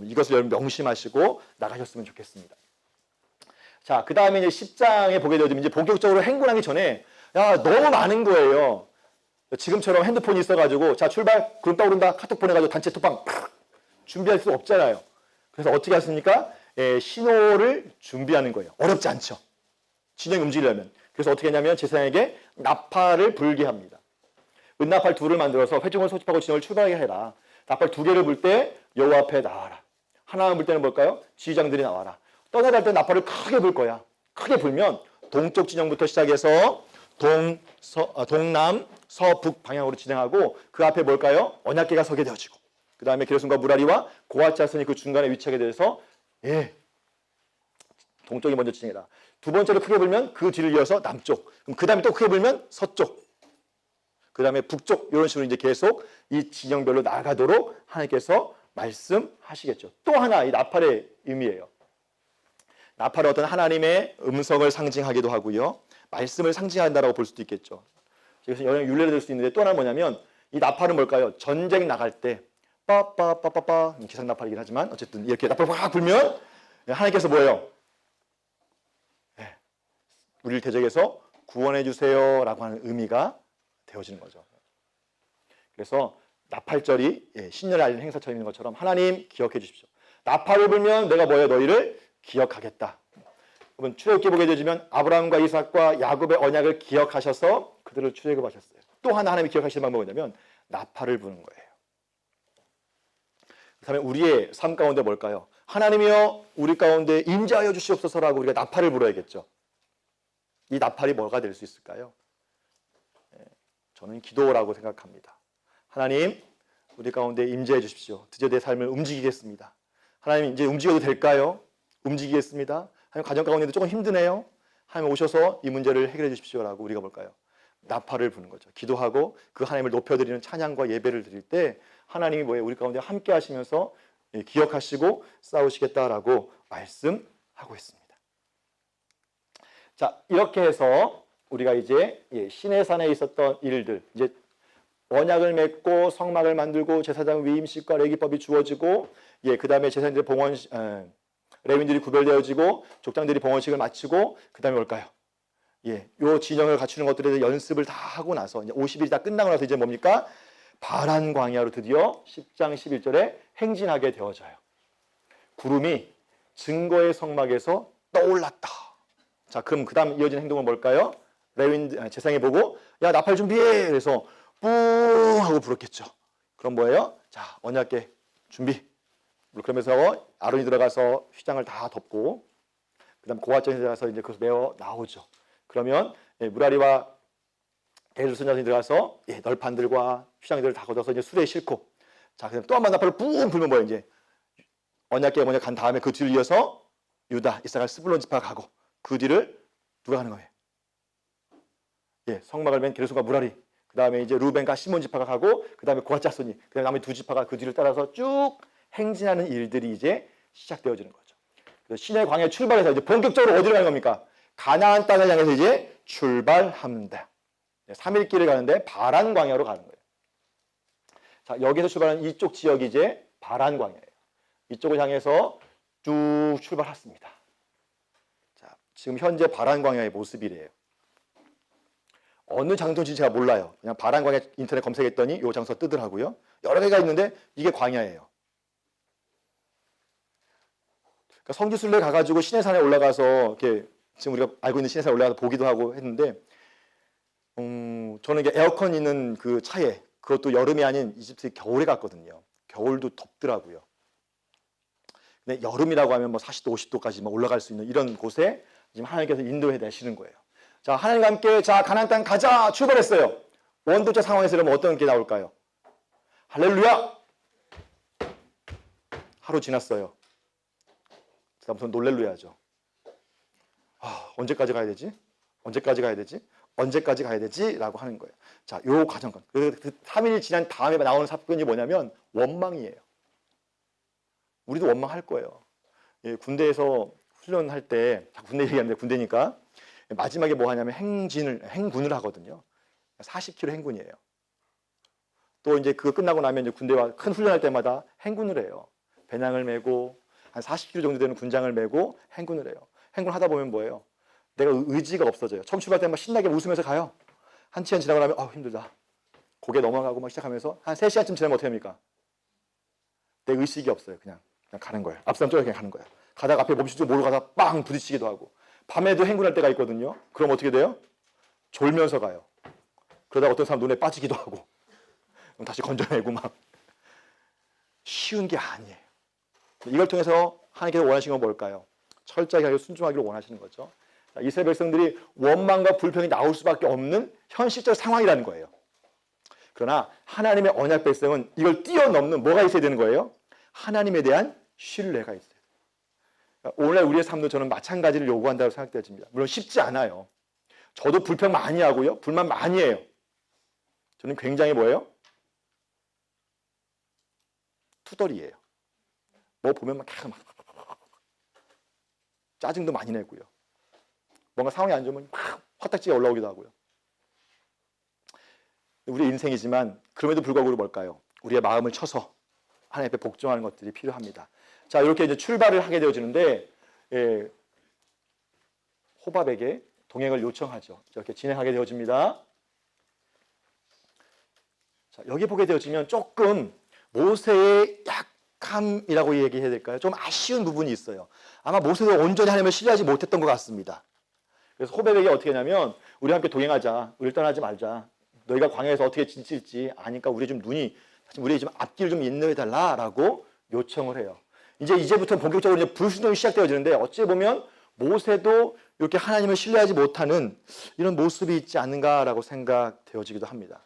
이것을 여러분 명심하시고 나가셨으면 좋겠습니다. 자, 그 다음에 이제 10장에 보게 되어지면 이제 본격적으로 행군하기 전에 너무 많은 거예요. 지금처럼 핸드폰이 있어가지고 자 출발 구름 떠오른다 카톡 보내가지고 단체 톡방 팍 준비할 수 없잖아요. 그래서 어떻게 하십니까? 신호를 준비하는 거예요. 어렵지 않죠. 진영이 움직이려면. 그래서 어떻게 했냐면 제사장에게 나팔을 불게 합니다. 은나팔 2를 만들어서 회중을 소집하고 진영을 출발하게 해라. 나팔 2개를 불 때 여호와 앞에 나와라. 하나만 불 때는 뭘까요? 지휘장들이 나와라. 떠나갈 때 나팔을 크게 불 거야. 크게 불면 동쪽 진영부터 시작해서 동남, 서북 방향으로 진행하고 그 앞에 뭘까요? 언약궤가 서게 되어지고 그 다음에 기름과 무라리와 고아차선이 그 중간에 위치하게 돼서 동쪽이 먼저 진행해라. 두 번째로 크게 불면 그 뒤를 이어서 남쪽. 그럼 그 다음에 또 크게 불면 서쪽. 그 다음에 북쪽. 이런 식으로 이제 계속 이 진영별로 나가도록 하나님께서 말씀하시겠죠. 또 하나 이 나팔의 의미예요. 나팔은 어떤 하나님의 음성을 상징하기도 하고요. 말씀을 상징한다라고 볼 수도 있겠죠. 그래서 영향 율례를 들 수 있는데 또 하나는 뭐냐면 이 나팔은 뭘까요? 전쟁 나갈 때 빠빠빠빠빠 기상 나팔이긴 하지만 어쨌든 이렇게 나팔 확 불면 하나님께서 뭐예요? 네, 우리를 대적해서 구원해 주세요라고 하는 의미가 되어지는 거죠. 그래서 나팔절이 신년을 알리는 행사처럼 있는 것처럼 하나님 기억해 주십시오. 나팔을 불면 내가 뭐예요? 너희를 기억하겠다. 여러분 출애굽기 보게 되지만 아브라함과 이삭과 야곱의 언약을 기억하셔서 그들을 출애굽하셨어요. 또 하나 하나님이 기억하시는 방법은 뭐냐면 나팔을 부는 거예요. 그다음에 우리의 삶 가운데 뭘까요? 하나님이여 우리 가운데 임재하여 주시옵소서라고 우리가 나팔을 불어야겠죠. 이 나팔이 뭐가 될 수 있을까요? 저는 기도라고 생각합니다. 하나님 우리 가운데 임재해 주십시오. 드디어 내 삶을 움직이겠습니다. 하나님 이제 움직여도 될까요? 움직이겠습니다. 하나님 가정 가운데도 조금 힘드네요. 하나님 오셔서 이 문제를 해결해 주십시오라고 우리가 뭘까요? 나팔을 부는 거죠. 기도하고 그 하나님을 높여드리는 찬양과 예배를 드릴 때 하나님이 뭐예요? 우리 가운데 함께 하시면서 기억하시고 싸우시겠다라고 말씀하고 있습니다. 자, 이렇게 해서 우리가 이제 시내산에 있었던 일들, 이제 언약을 맺고 성막을 만들고 제사장 위임식과 레위법이 주어지고 그 다음에 제사장들의 레위인들이 구별되어지고 족장들이 봉헌식을 마치고 그 다음에 뭘까요? 요 진영을 갖추는 것들에 대해 연습을 다 하고 나서 이제 50일이 다 끝나고 나서 이제 뭡니까? 바란 광야로 드디어 10장 11절에 행진하게 되어져요. 구름이 증거의 성막에서 떠올랐다. 자, 그럼 그 다음 이어진 행동은 뭘까요? 레위인 제사장이 보고 야 나팔 준비해. 그래서 뿡 하고 불었겠죠. 그럼 뭐예요? 자, 언약궤 준비. 그러면서 아론이 들어가서 휘장을 다 덮고 그다음 고아전에 들어가서 이제 그것을 메어 나오죠. 그러면 무라리와 대를 손자들이 들어가서 널판들과 휘장들을 다 걷어서 이제 수레에 싣고 자, 그다음 또 한 번 나팔을 뿡 불면 뭐예요? 이제 언약궤 먼저 간 다음에 그 뒤를 이어서 유다, 이사갈, 스불론 지파가 가고 그 뒤를 누가 가는 거예요? 성막을 맨 게르손과 무라리. 그 다음에 이제 루벤과 시몬 지파가 가고 그 다음에 고핫 자손이 그 다음에 나머지 두 지파가 그 뒤를 따라서 쭉 행진하는 일들이 이제 시작되어지는 거죠. 그래서 시내 광야에 출발해서 이제 본격적으로 어디로 가는 겁니까? 가나안 땅을 향해서 이제 출발합니다. 3일 길을 가는데 바란 광야로 가는 거예요. 자, 여기서 출발하는 이쪽 지역이 이제 바란 광야예요. 이쪽을 향해서 쭉 출발했습니다. 자, 지금 현재 바란 광야의 모습이래요. 어느 장소인지 제가 몰라요. 그냥 바란 광야 인터넷 검색했더니 이 장소 뜨더라고요. 여러 개가 있는데 이게 광야예요. 그러니까 성지순례 가가지고 시내산에 올라가서 이렇게 지금 우리가 알고 있는 시내산에 올라가서 보기도 하고 했는데, 저는 이게 에어컨 있는 그 차에 그것도 여름이 아닌 이집트 겨울에 갔거든요. 겨울도 덥더라고요. 근데 여름이라고 하면 뭐 40도, 50도까지 막 올라갈 수 있는 이런 곳에 지금 하나님께서 인도해 내시는 거예요. 자, 하나님과 함께 자 가나안 땅 가자 출발했어요. 원도적 상황에서 그러면 어떤 게 나올까요? 할렐루야! 하루 지났어요. 그다음부터 놀렐루야죠. 언제까지 가야 되지? 언제까지 가야 되지? 언제까지 가야 되지? 라고 하는 거예요. 자, 요 과정. 그 3일 지난 다음에 나오는 사건이 뭐냐면 원망이에요. 우리도 원망할 거예요. 군대에서 훈련할 때, 군대 얘기하는데 군대니까 마지막에 뭐 하냐면 행군을 하거든요. 40km 행군이에요. 또 이제 그거 끝나고 나면 이제 군대와 큰 훈련할 때마다 행군을 해요. 배낭을 메고 한 40km 정도 되는 군장을 메고 행군을 해요. 행군하다 보면 뭐예요? 내가 의지가 없어져요. 처음 출발할 때 막 신나게 웃으면서 가요. 한 시간 지나고 나면 힘들다. 고개 넘어가고 막 시작하면서 한 3시간쯤 지나면 어떻게 합니까? 내 의식이 없어요. 그냥 가는 거예요. 앞사람 쪽에 그냥 가는 거예요. 가다가 앞에 멈출 줄 모르고 가다가 빵 부딪히기도 하고. 밤에도 행군할 때가 있거든요. 그럼 어떻게 돼요? 졸면서 가요. 그러다가 어떤 사람 눈에 빠지기도 하고 다시 건져내고 막. 쉬운 게 아니에요. 이걸 통해서 하나님께서 원하시는 건 뭘까요? 철저하게 하고 순종하기를 원하시는 거죠. 이스라엘 백성들이 원망과 불평이 나올 수밖에 없는 현실적 상황이라는 거예요. 그러나 하나님의 언약 백성은 이걸 뛰어넘는 뭐가 있어야 되는 거예요? 하나님에 대한 신뢰가 있어요. 오늘 우리의 삶도 저는 마찬가지를 요구한다고 생각되어집니다. 물론 쉽지 않아요. 저도 불평 많이 하고요. 불만 많이 해요. 저는 굉장히 뭐예요? 투덜이에요. 뭐 보면 막 짜증도 많이 내고요. 뭔가 상황이 안 좋으면 막 화딱지가 올라오기도 하고요. 우리의 인생이지만 그럼에도 불구하고 우리 뭘까요? 우리의 마음을 쳐서 하나님 앞에 복종하는 것들이 필요합니다. 자, 이렇게 이제 출발을 하게 되어지는데 호밥에게 동행을 요청하죠. 이렇게 진행하게 되어집니다. 자, 여기 보게 되어지면 조금 모세의 약함이라고 얘기해야 될까요? 좀 아쉬운 부분이 있어요. 아마 모세도 온전히 하나님을 신뢰하지 못했던 것 같습니다. 그래서 호밥에게 어떻게 하냐면 우리 함께 동행하자. 우리 떠나지 말자. 너희가 광야에서 어떻게 지칠지 아니까 우리 좀 우리 좀 앞길 좀 인도해달라라고 요청을 해요. 이제부터 본격적으로 이제 불순종이 시작되어지는데 어찌 보면 모세도 이렇게 하나님을 신뢰하지 못하는 이런 모습이 있지 않는가라고 생각되어지기도 합니다.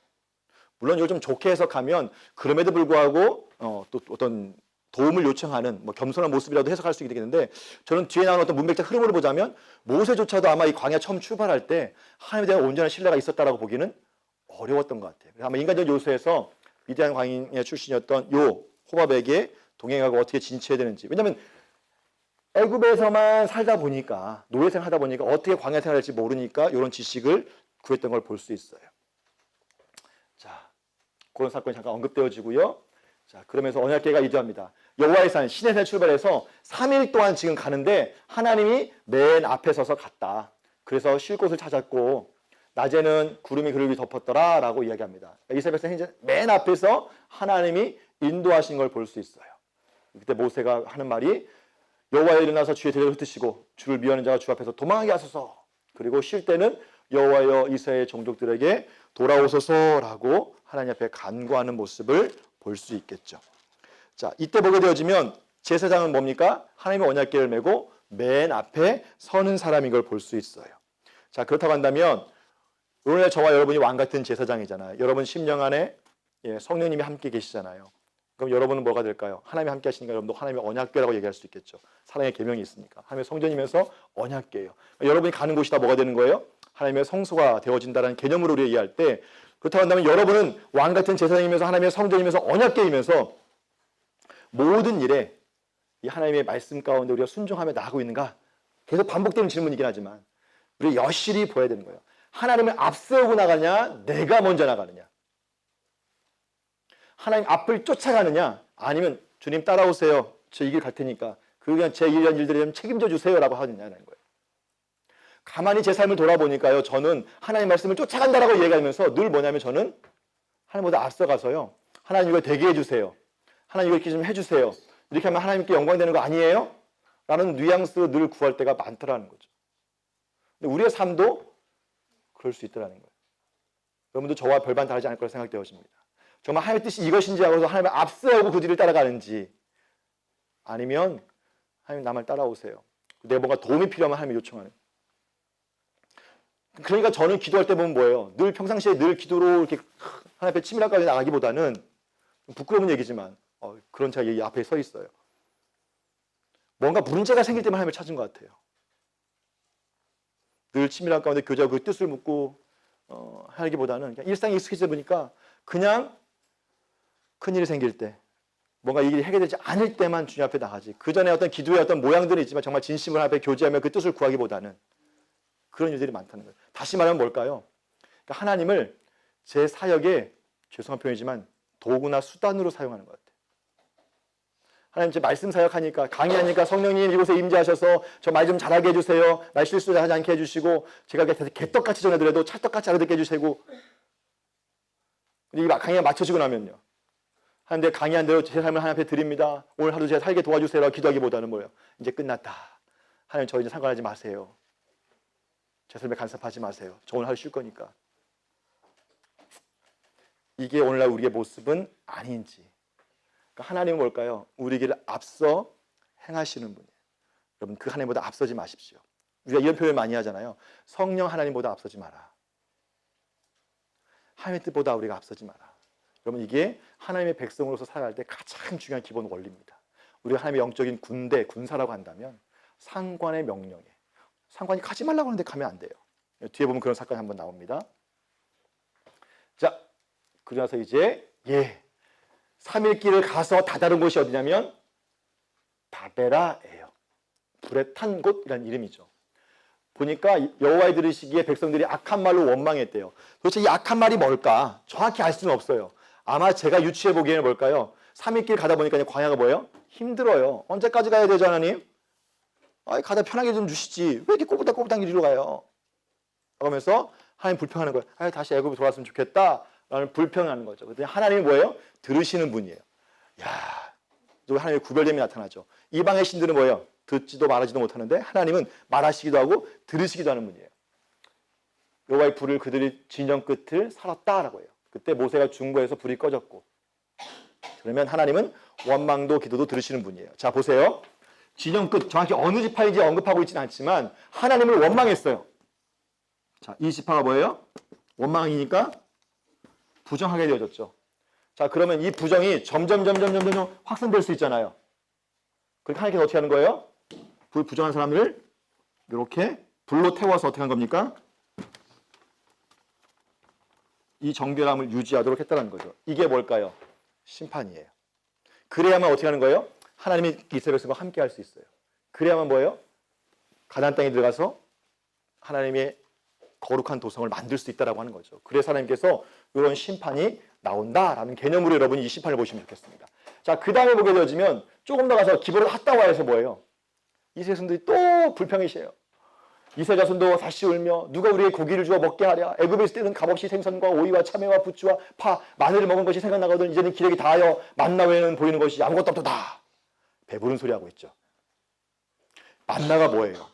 물론 이걸 좀 좋게 해석하면 그럼에도 불구하고 또 어떤 도움을 요청하는 겸손한 모습이라도 해석할 수 있게 되겠는데 저는 뒤에 나오는 어떤 문맥적 흐름으로 보자면 모세조차도 아마 이 광야 처음 출발할 때 하나님에 대한 온전한 신뢰가 있었다라고 보기는 어려웠던 것 같아요. 아마 인간적 요소에서 위대한 광야 출신이었던 요 호밥에게 동행하고 어떻게 진취해야 되는지. 왜냐하면 애굽에서만 살다 보니까 노예생 하다 보니까 어떻게 광야 생활을 할지 모르니까 이런 지식을 구했던 걸 볼 수 있어요. 자, 그런 사건이 잠깐 언급되어지고요. 자, 그러면서 언약궤가 이주합니다. 여호와의 산 시내산에 출발해서 3일 동안 지금 가는데 하나님이 맨 앞에 서서 갔다. 그래서 쉴 곳을 찾았고 낮에는 구름이 그를 덮었더라 라고 이야기합니다. 이스라엘 백성 맨 앞에서 하나님이 인도하신 걸 볼 수 있어요. 그때 모세가 하는 말이 여호와여 일어나서 주의 대를 흩으시고 주를 미워하는 자가 주 앞에서 도망하게 하소서. 그리고 쉴 때는 여호와여 이스라엘 종족들에게 돌아오소서라고 하나님 앞에 간구하는 모습을 볼 수 있겠죠. 자, 이때 보게 되어지면 제사장은 뭡니까? 하나님의 언약궤를 메고 맨 앞에 서는 사람인 걸 볼 수 있어요. 자, 그렇다고 한다면 오늘 저와 여러분이 왕 같은 제사장이잖아요. 여러분 심령 안에 성령님이 함께 계시잖아요. 그럼 여러분은 뭐가 될까요? 하나님이 함께 하시니까 여러분도 하나님의 언약궤라고 얘기할 수 있겠죠. 사랑의 계명이 있으니까. 하나님의 성전이면서 언약궤예요. 여러분이 가는 곳이 다 뭐가 되는 거예요? 하나님의 성소가 되어진다는 개념으로 우리가 이해할 때 그렇다고 한다면 여러분은 왕 같은 제사장이면서 하나님의 성전이면서 언약궤이면서 모든 일에 이 하나님의 말씀 가운데 우리가 순종하며 나가고 있는가? 계속 반복되는 질문이긴 하지만 우리 여실히 보여야 되는 거예요. 하나님을 앞세우고 나가냐? 내가 먼저 나가느냐? 하나님 앞을 쫓아가느냐? 아니면 주님 따라오세요. 저 이 길 갈 테니까 그냥 제 이런 일들에 좀 책임져 주세요라고 하느냐는 거예요. 가만히 제 삶을 돌아보니까요. 저는 하나님 말씀을 쫓아간다라고 얘기하면서 늘 뭐냐면 저는 하나님보다 앞서가서요. 하나님 이걸 되게 해주세요. 하나님 이걸 이렇게 좀 해주세요. 이렇게 하면 하나님께 영광 되는 거 아니에요? 라는 뉘앙스로 늘 구할 때가 많더라는 거죠. 근데 우리의 삶도 그럴 수 있더라는 거예요. 여러분도 저와 별반 다르지 않을 거라 생각되어집니다. 정말 하나님의 뜻이 이것인지 하고서 하나님을 앞세우고 그 뒤를 따라가는지 아니면 하나님 나만 따라오세요. 내가 뭔가 도움이 필요하면 하나님을 요청하는. 그러니까 저는 기도할 때 보면 뭐예요? 늘 평상시에 늘 기도로 이렇게 하나님 앞에 치밀하게 나가기보다는 부끄러운 얘기지만 그런 제가 이 앞에 서 있어요. 뭔가 문제가 생길 때만 하나님을 찾은 것 같아요. 늘 치밀한 가운데 교제하고 그 뜻을 묻고 하기보다는 그냥 일상에 익숙해져 보니까 그냥 큰일이 생길 때 뭔가 이 일이 해결되지 않을 때만 주님 앞에 나가지 그 전에 어떤 기도의 어떤 모양들은 있지만 정말 진심으로 앞에 교제하며 그 뜻을 구하기보다는 그런 일들이 많다는 거예요. 다시 말하면 뭘까요? 그러니까 하나님을 제 사역에 죄송한 표현이지만 도구나 수단으로 사용하는 것 같아요. 하나님 제 말씀 사역하니까 강의하니까 성령님 이곳에 임재하셔서 저 말 좀 잘하게 해주세요. 말 실수를 하지 않게 해주시고 제가 개떡같이 전해드려도 찰떡같이 알아듣게 해주시고 이 강의가 맞춰지고 나면요. 하나님 강의한 대로 제 삶을 하나님 앞에 드립니다. 오늘 하루 제가 살게 도와주세요. 기도하기보다는 뭐예요? 이제 끝났다. 하나님 저 이제 상관하지 마세요. 제 삶에 간섭하지 마세요. 저 오늘 하루 쉴 거니까. 이게 오늘날 우리의 모습은 아닌지. 그러니까 하나님은 뭘까요? 우리 길을 앞서 행하시는 분이에요. 여러분 그 하나님보다 앞서지 마십시오. 우리가 이런 표현 많이 하잖아요. 성령 하나님보다 앞서지 마라. 하나님의 뜻보다 우리가 앞서지 마라. 여러분 이게 하나님의 백성으로서 살아갈 때 가장 중요한 기본 원리입니다. 우리가 하나님의 영적인 군대, 군사라고 한다면 상관의 명령에 상관이 가지 말라고 하는데 가면 안 돼요. 뒤에 보면 그런 사건이 한번 나옵니다. 자, 그러나서 이제 3일 길을 가서 다다른 곳이 어디냐면 바베라예요. 불에 탄 곳이라는 이름이죠. 보니까 여호와의 들으시기에 백성들이 악한 말로 원망했대요. 도대체 이 악한 말이 뭘까? 정확히 알 수는 없어요. 아마 제가 유추해 보기에는 뭘까요? 3일길 가다 보니까 광야가 뭐예요? 힘들어요. 언제까지 가야 되죠, 하나님? 가다 편하게 좀 주시지. 왜 이렇게 꼬부닥꼬부닥 이리로 가요? 그러면서 하나님 불평하는 거예요. 다시 애굽에 돌아왔으면 좋겠다. 라는 불평하는 거죠. 그랬더니 하나님이 뭐예요? 들으시는 분이에요. 야, 하나님의 구별됨이 나타나죠. 이방의 신들은 뭐예요? 듣지도 말하지도 못하는데 하나님은 말하시기도 하고 들으시기도 하는 분이에요. 여호와의 불을 그들이 진영 끝을 살았다라고 해요. 그때 모세가 중보해서 불이 꺼졌고, 그러면 하나님은 원망도 기도도 들으시는 분이에요. 자, 보세요. 진영 끝, 정확히 어느 지파인지 언급하고 있지는 않지만 하나님을 원망했어요. 자, 이 지파가 뭐예요? 원망이니까 부정하게 되어졌죠. 자, 그러면 이 부정이 점점 확산될 수 있잖아요. 그러니까 하나님께서 어떻게 하는 거예요? 부정한 사람을 이렇게 불로 태워서 어떻게 한 겁니까? 이 정결함을 유지하도록 했다는 거죠. 이게 뭘까요? 심판이에요. 그래야만 어떻게 하는 거예요? 하나님이 이스라엘 백성과 함께 할 수 있어요. 그래야만 뭐예요? 가나안 땅에 들어가서 하나님의 거룩한 도성을 만들 수 있다라고 하는 거죠. 그래서 하나님께서 이런 심판이 나온다라는 개념으로 여러분이 이 심판을 보시면 좋겠습니다. 자, 그 다음에 보게 되어지면 조금 더 가서 기브롯 핫다와에서 뭐예요? 이스라엘 자손들이 또 불평이셔요. 이스라엘 자손도 다시 울며 누가 우리의 고기를 주어 먹게 하랴. 애굽에 있을 때는 값없이 생선과 오이와 참외와 부추와 파, 마늘을 먹은 것이 생각나거든 이제는 기력이 다하여 만나 외에는 보이는 것이 아무것도 없도다. 배부른 소리 하고 있죠. 만나가 뭐예요?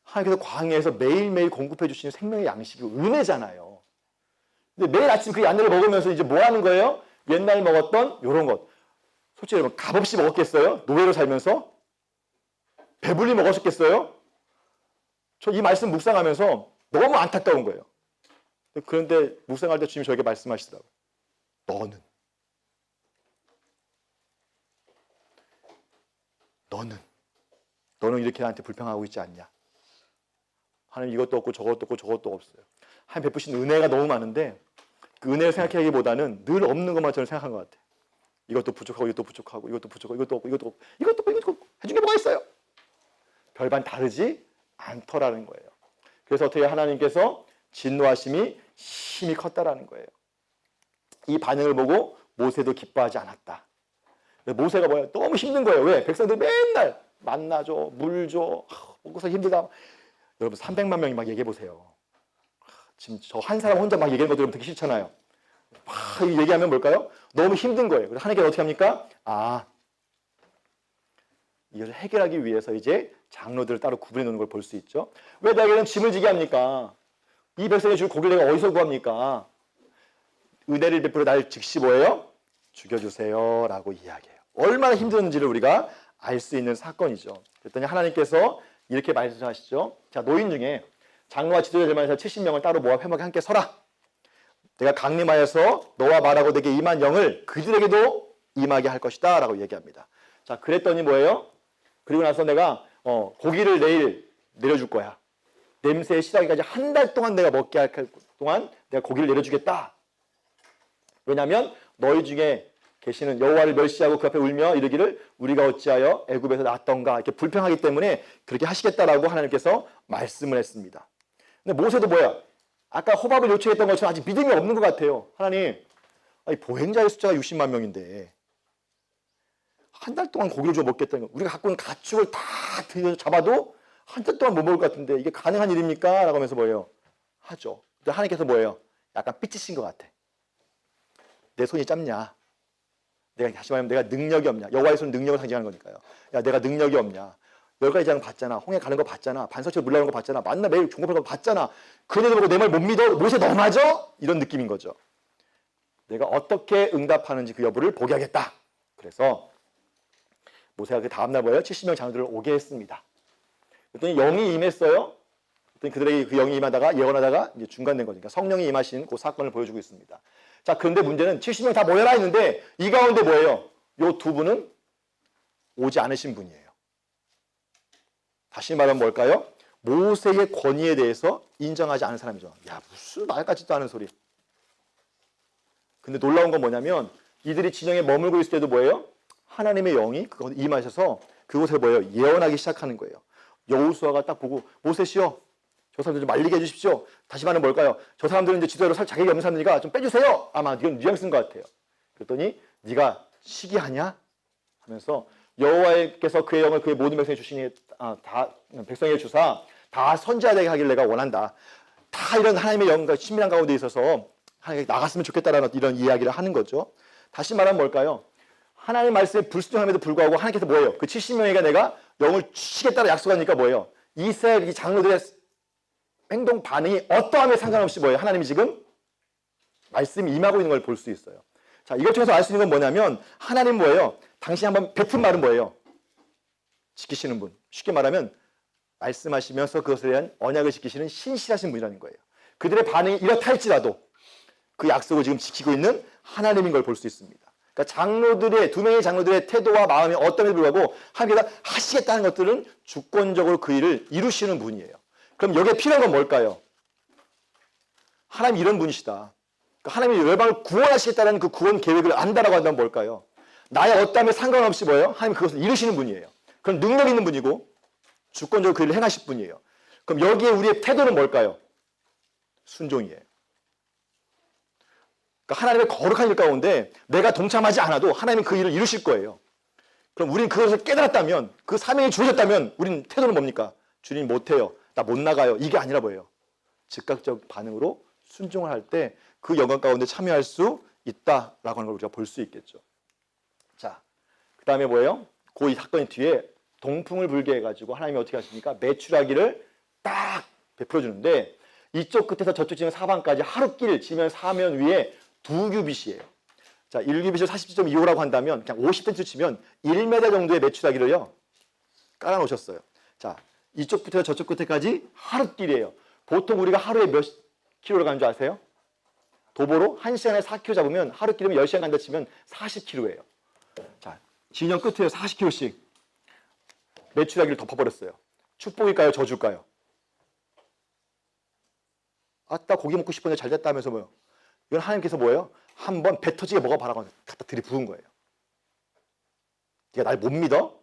하나님께서 광야에서 매일매일 공급해 주시는 생명의 양식이 은혜잖아요. 근데 매일 아침 그 양식을 먹으면서 이제 뭐 하는 거예요? 옛날 먹었던 이런 것. 솔직히 여러분 값없이 먹었겠어요? 노예로 살면서? 배불리 먹었겠어요? 저 이 말씀 묵상하면서 너무 안타까운 거예요. 그런데 묵상할 때 주님이 저에게 말씀하시더라고요. 너는 이렇게 나한테 불평하고 있지 않냐? 하나님 이것도 없고 저것도 없고 저것도 없어요. 하나님 베푸신 은혜가 너무 많은데 그 은혜를 생각하기보다는 늘 없는 것만 저는 생각한 것 같아요. 이것도 부족하고 이것도 부족하고 이것도 부족하고 이것도 없고 이것도 없고 이것도 없고 이것도 없고 해준 게 뭐가 있어요? 별반 다르지 않더라는 거예요. 그래서 어떻게 하나님께서 진노하심이 심히 컸다라는 거예요. 이 반응을 보고 모세도 기뻐하지 않았다. 모세가 뭐예요? 너무 힘든 거예요. 왜? 백성들 맨날 만나 줘, 물 줘, 먹고서 힘들다. 여러분 300만 명이 막 얘기해 보세요. 지금 저 한 사람 혼자 막 얘기하는 거 들으면 되게 싫잖아요. 막 얘기하면 뭘까요? 너무 힘든 거예요. 그래서 하나님께서 어떻게 합니까? 이것을 해결하기 위해서 이제 장로들을 따로 구분해 놓는 걸 볼 수 있죠. 왜 나에게는 짐을 지게 합니까? 이 백성이 줄 고기를 내가 어디서 구합니까? 은혜를 베풀어 날 즉시 뭐예요? 죽여주세요 라고 이야기해요. 얼마나 힘든지를 우리가 알 수 있는 사건이죠. 그랬더니 하나님께서 이렇게 말씀하시죠. 자, 노인 중에 장로와 지도자들만 해서 70명을 따로 모아 회막에 함께 서라. 내가 강림하여서 너와 말하고 내게 임한 영을 그들에게도 임하게 할 것이다 라고 얘기합니다. 자, 그랬더니 뭐예요? 그리고 나서 내가 고기를 내일 내려줄 거야. 냄새에 실하기까지 한 달 동안 내가 먹게 할 동안 내가 고기를 내려주겠다. 왜냐하면 너희 중에 계시는 여호와를 멸시하고 그 앞에 울며 이르기를 우리가 어찌하여 애굽에서 났던가 이렇게 불평하기 때문에 그렇게 하시겠다라고 하나님께서 말씀을 했습니다. 근데 모세도 뭐야? 아까 호밥을 요청했던 것처럼 아직 믿음이 없는 것 같아요. 하나님, 보행자의 숫자가 60만 명인데 한 달 동안 고기를 줘 먹겠다는 거. 우리가 갖고 있는 가축을 다 잡아도 한 달 동안 못 먹을 것 같은데 이게 가능한 일입니까? 라고 하면서 뭐예요? 하죠. 근데 하나님께서 뭐예요? 약간 삐치신 것 같아. 내 손이 짧냐? 다시 말하면 내가 능력이 없냐? 여호와의 손은 능력을 상징하는 거니까요. 야, 내가 능력이 없냐? 10가지 장 봤잖아. 홍해 가는 거 봤잖아. 반석처럼 물 나오는 거 봤잖아. 만나 매일 종업하는 거 봤잖아. 그런데도 보고 내 말 못 믿어? 모세 너 맞아? 이런 느낌인 거죠. 내가 어떻게 응답하는지 그 여부를 보게 하겠다. 그래서 모세가 그 다음날 뭐예요? 70명 장로들을 오게 했습니다. 그랬더니 영이 임했어요. 그랬더니 그들에게 그 영이 임하다가 예언하다가 이제 중간된 거니까 성령이 임하신 그 사건을 보여주고 있습니다. 자, 그런데 문제는 70명 다 모여라 했는데 이 가운데 뭐예요? 요 두 분은 오지 않으신 분이에요. 다시 말하면 뭘까요? 모세의 권위에 대해서 인정하지 않은 사람이죠. 야, 무슨 말 같지도 않은 소리. 근데 놀라운 건 뭐냐면 이들이 진영에 머물고 있을 때도 뭐예요? 하나님의 영이 그곳에 임하셔서 그곳에 뭐예요? 예언하기 시작하는 거예요. 여호수아가 딱 보고 모세시여 저 사람들 좀 말리게 해주십시오. 다시 말하면 뭘까요? 저 사람들은 이제 지도자로 살 자격이 없는 사람들이니까 좀 빼주세요. 아마 이건 뉘앙스인 것 같아요. 그랬더니 네가 시기하냐? 하면서 여호와께서 그의 영을 그의 모든 백성에 주시니 다 백성에게 주사 다 선지자되게 하길 내가 원한다. 다 이런 하나님의 영과 친밀한 가운데 있어서 하나님께 나갔으면 좋겠다라는 이런 이야기를 하는 거죠. 다시 말하면 뭘까요? 하나님의 말씀에 불순종함에도 불구하고 하나님께서 뭐예요? 그 70명에게 내가 영을 주시겠다고 약속하니까 뭐예요? 이스라엘 이 장로들의 행동 반응이 어떠함에 상관없이 뭐예요? 하나님이 지금 말씀이 임하고 있는 걸 볼 수 있어요. 자, 이걸 통해서 알 수 있는 건 뭐냐면 하나님 뭐예요? 당신이 한번 뱉은 말은 뭐예요? 지키시는 분. 쉽게 말하면 말씀하시면서 그것에 대한 언약을 지키시는 신실하신 분이라는 거예요. 그들의 반응이 이렇다 할지라도 그 약속을 지금 지키고 있는 하나님인 걸 볼 수 있습니다. 그러니까 장로들의 두 명의 장로들의 태도와 마음이 어떤에도 불구하고 하나님께서 하시겠다는 것들은 주권적으로 그 일을 이루시는 분이에요. 그럼 여기에 필요한 건 뭘까요? 하나님이 이런 분이시다. 그러니까 하나님이 열방을 구원하시겠다는 그 구원 계획을 안다라고 한다면 뭘까요? 나의 어떠함에 상관없이 뭐예요? 하나님 그것을 이루시는 분이에요. 그럼 능력 있는 분이고 주권적으로 그 일을 행하실 분이에요. 그럼 여기에 우리의 태도는 뭘까요? 순종이에요. 그러니까 하나님의 거룩한 일 가운데 내가 동참하지 않아도 하나님은 그 일을 이루실 거예요. 그럼 우리는 그것을 깨달았다면 그 사명이 주어졌다면 우리는 태도는 뭡니까? 주님 못해요. 나 못 나가요. 이게 아니라 뭐예요? 즉각적 반응으로 순종을 할 때 그 영광 가운데 참여할 수 있다라고 하는 걸 우리가 볼 수 있겠죠. 자, 그 다음에 뭐예요? 그 이 사건의 뒤에 동풍을 불게 해가지고 하나님이 어떻게 하십니까? 메추라기를 딱 베풀어 주는데 이쪽 끝에서 저쪽 지면 사방까지 하루길 지면 사면 위에 2규빗이에요. 자, 1규빗을 47.25라고 한다면 그냥 50cm 치면 1m 정도의 메추라기를요 깔아놓으셨어요. 자, 이쪽부터 저쪽 끝에까지 하루길이에요. 보통 우리가 하루에 몇 킬로를 가는 줄 아세요? 도보로 1시간에 4km 잡으면 하루길이면 10시간 간다 치면 40km예요. 자, 진영 끝에 40km씩 메추라기를 덮어버렸어요. 축복일까요? 저주일까요? 아따 고기 먹고 싶었는데 잘 됐다 하면서 뭐요? 이건 하나님께서 뭐예요? 한번 배 터지게 먹어봐라고 갖다 들이부은 거예요. 네가 날 못 믿어?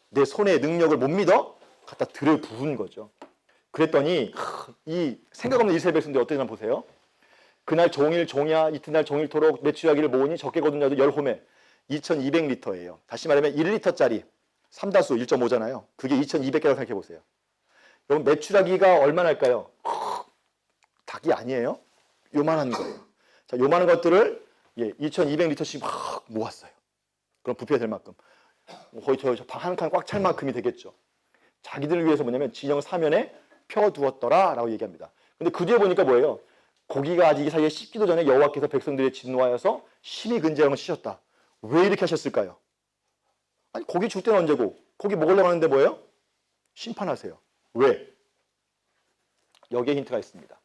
내 손의 능력을 못 믿어? 갖다 들이부은 거죠. 그랬더니 이 생각 없는 이스라엘 백성들이 어떻게 되나 보세요. 그날 종일 종야 이튿날 종일토록 메추라기를 모으니 적게 거둔 자도 10호매 2200리터예요. 다시 말하면 1리터짜리 3다수 1.5잖아요. 그게 2200개라고 생각해 보세요. 여러분 메추라기가 얼마나 할까요? 닭이 아니에요. 요만한 거예요. 자, 요만한 것들을 2200리터씩 막 모았어요. 그럼 부패가 될 만큼. 거의 저 방 한 칸 꽉 찰 만큼이 되겠죠. 자기들을 위해서 뭐냐면 진영 사면에 펴두었더라 라고 얘기합니다. 근데 그 뒤에 보니까 뭐예요? 고기가 아직 이 사이에 씹기도 전에 여호와께서 백성들의 진노하여서 심히 근제함을 치셨다. 왜 이렇게 하셨을까요? 아니 고기 줄 때는 언제고 고기 먹으려고 하는데 뭐예요? 심판하세요. 왜? 여기에 힌트가 있습니다.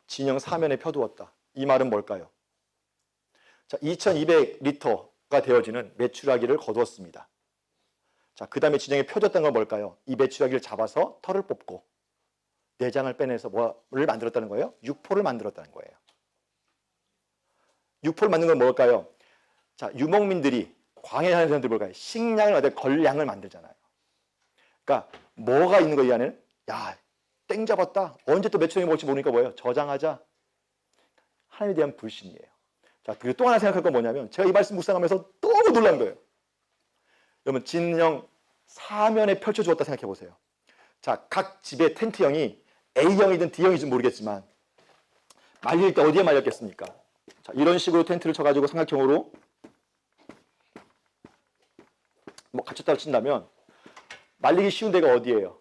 진영 사면에 펴두었다. 이 말은 뭘까요? 자, 2200리터가 되어지는 메추라기를 거두었습니다. 자, 그 다음에 진영에 펴뒀던 건 뭘까요? 이 메추라기를 잡아서 털을 뽑고 내장을 빼내서 뭐를 만들었다는 거예요? 육포를 만들었다는 거예요. 육포를 만든 건 뭘까요? 자, 유목민들이 광야에 사는 사람들이 뭘까요? 식량을 얻어 걸량을 만들잖아요. 그러니까 뭐가 있는 거예요, 이 안에는? 야, 땡 잡았다. 언제 또 메추라기 먹을지 모르니까 뭐예요? 저장하자. 하나님에 대한 불신이에요. 자, 그리고 또 하나 생각할 건 뭐냐면 제가 이 말씀 묵상하면서 너무 놀란 거예요. 여러분, 진영 사면에 펼쳐주었다 생각해 보세요. 자, 각 집의 텐트형이 A형이든 D형이든 모르겠지만 말릴 때 어디에 말렸겠습니까? 자, 이런 식으로 텐트를 쳐가지고 삼각형으로 뭐 갖췄다고 친다면 말리기 쉬운 데가 어디예요?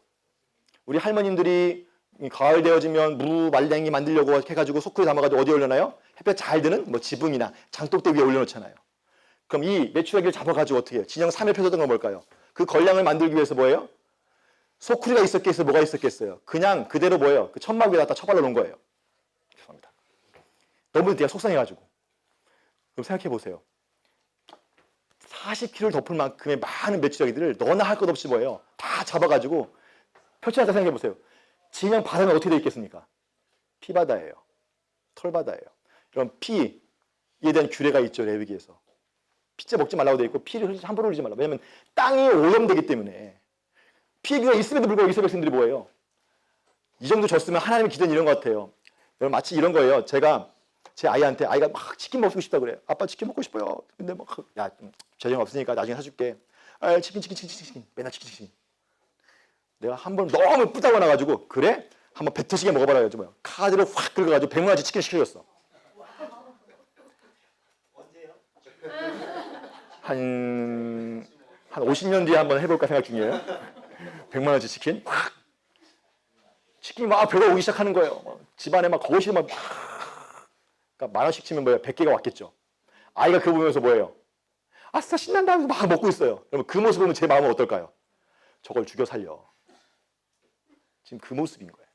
우리 할머님들이 가을 되어지면 무 말랭이 만들려고 해가지고 소쿠에 담아가지고 어디에 올려놔요? 햇볕 잘 드는 뭐 지붕이나 장독대 위에 올려놓잖아요. 그럼 이 메추라기를 잡아가지고 어떻게 해요? 진영 3에 펴졌던 건 뭘까요? 그 걸량을 만들기 위해서 뭐예요? 소쿠리가 있었겠어요? 뭐가 있었겠어요? 그냥 그대로 뭐예요? 그 천막 위에다 처발로 놓은 거예요. 죄송합니다. 너무 내가 속상해가지고. 그럼 생각해 보세요. 40kg를 덮을 만큼의 많은 메추라기들을 너나 할 것 없이 뭐예요? 다 잡아가지고 펼쳐놨다 생각해 보세요. 진영 바다는 어떻게 되어 있겠습니까? 피바다예요. 털바다예요. 그럼 피에 대한 규례가 있죠. 레위기에서. 피째 먹지 말라고 되어 있고 피를 함부로 흘리지 말라고. 왜냐하면 땅이 오염되기 때문에 피가 있음에도 불구하고 이스라엘 백성들이 뭐예요? 이 정도 줬으면 하나님이 기대는 이런 것 같아요. 여러분 마치 이런 거예요. 제가 제 아이한테 아이가 막 치킨 먹고 싶다 그래요. 아빠 치킨 먹고 싶어요. 근데 뭐 야 재정 없으니까 나중에 사줄게. 아 치킨 맨날 치킨. 내가 한 번 너무 뿌다고 나가지고 그래? 한번 배 터지게 먹어봐라 해가지고 뭐야. 카드를 확 긁어가지고 100만원치 치킨 시켜줬어. 한 50년 뒤에 한번 해볼까 생각 중이에요. 100만원치 치킨 확 치킨이 막 배가 오기 시작하는 거예요. 집안에 막 거실에 막 그러니까 10,000원씩 치면 뭐예요? 100개가 왔겠죠. 아이가 그거 보면서 뭐예요? 아싸 신난다 하면서 막 먹고 있어요. 그러면 그 모습 보면 제 마음은 어떨까요? 저걸 죽여 살려. 지금 그 모습인 거예요.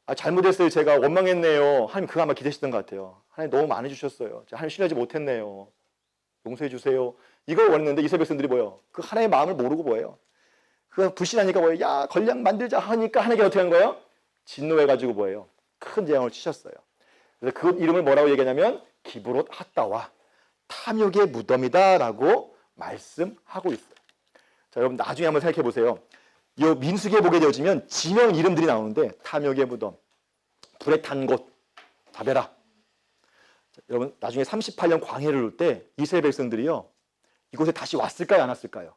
아 잘못했어요. 제가 원망했네요. 하나님 그거 아마 기대하셨던 것 같아요. 하나님 너무 많이 주셨어요. 하나님 신뢰하지 못했네요. 용서해 주세요. 이걸 원했는데 이스라엘 백성들이 뭐예요? 그 하나님의 마음을 모르고 뭐예요? 그거 불신하니까 뭐예요? 야 걸량 만들자 하니까 하나님이 어떻게 한 거예요? 진노해가지고 뭐예요? 큰 재앙을 치셨어요. 그래서 그 이름을 뭐라고 얘기하냐면 기브롯 핫다와 탐욕의 무덤이다라고 말씀하고 있어요. 자 여러분 나중에 한번 생각해 보세요. 이 민수기에 보게 되어지면 지명 이름들이 나오는데 탐욕의 무덤, 불에 탄 곳, 다베라. 여러분 나중에 38년 광해를 올 때 이스라엘 백성들이요 이곳에 다시 왔을까요 안 왔을까요?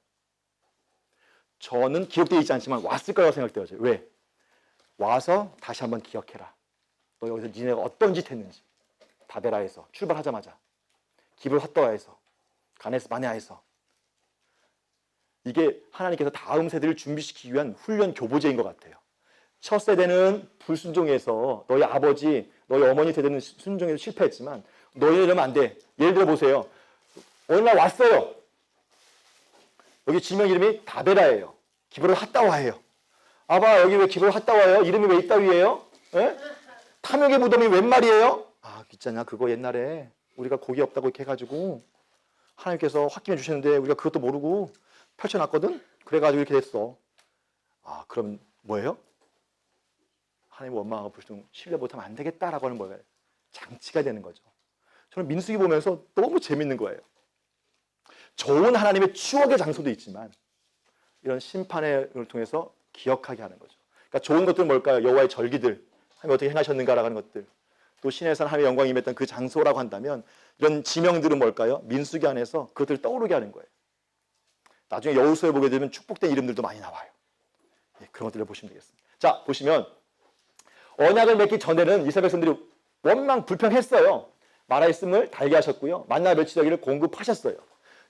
저는 기억되어 있지 않지만 왔을 거라고 생각되어져요. 왜? 와서 다시 한번 기억해라. 너 여기서 니네가 어떤 짓 했는지. 다베라에서 출발하자마자 기브롯 핫다와에서 가네스 바네아에서 이게 하나님께서 다음 세대를 준비시키기 위한 훈련 교보제인 것 같아요. 첫 세대는 불순종해서 너희 아버지, 너희 어머니 세대는 순종해서 실패했지만 너희 이러면 안 돼. 예를 들어 보세요. 어느 날 왔어요. 여기 지명 이름이 다베라예요. 기브롯 핫다와예요. 아바 여기 왜 기브롯 핫다와예요? 이름이 왜 이따위예요? 예? 탐욕의 무덤이 웬 말이에요? 아 있잖아 그거 옛날에 우리가 고기 없다고 이렇게 해가지고 하나님께서 홧김에 주셨는데 우리가 그것도 모르고 펼쳐놨거든? 그래가지고 이렇게 됐어. 아 그럼 뭐예요? 하나님 원망하고 불순 신뢰 못하면 안 되겠다라고 하는 뭐예요? 장치가 되는 거죠. 저는 민수기 보면서 너무 재밌는 거예요. 좋은 하나님의 추억의 장소도 있지만 이런 심판을 통해서 기억하게 하는 거죠. 그러니까 좋은 것들은 뭘까요? 여호와의 절기들, 하나님 어떻게 행하셨는가라고 하는 것들, 또 신의 산 하나님의 영광이 임했던 그 장소라고 한다면 이런 지명들은 뭘까요? 민수기 안에서 그것들을 떠오르게 하는 거예요. 나중에 여호수아에 보게 되면 축복된 이름들도 많이 나와요. 예, 그런 것들을 보시면 되겠습니다. 자, 보시면 언약을 맺기 전에는 이스라엘 백성들이 원망 불평했어요. 말하였음을 달게 하셨고요. 만나 멸치되기를 공급하셨어요.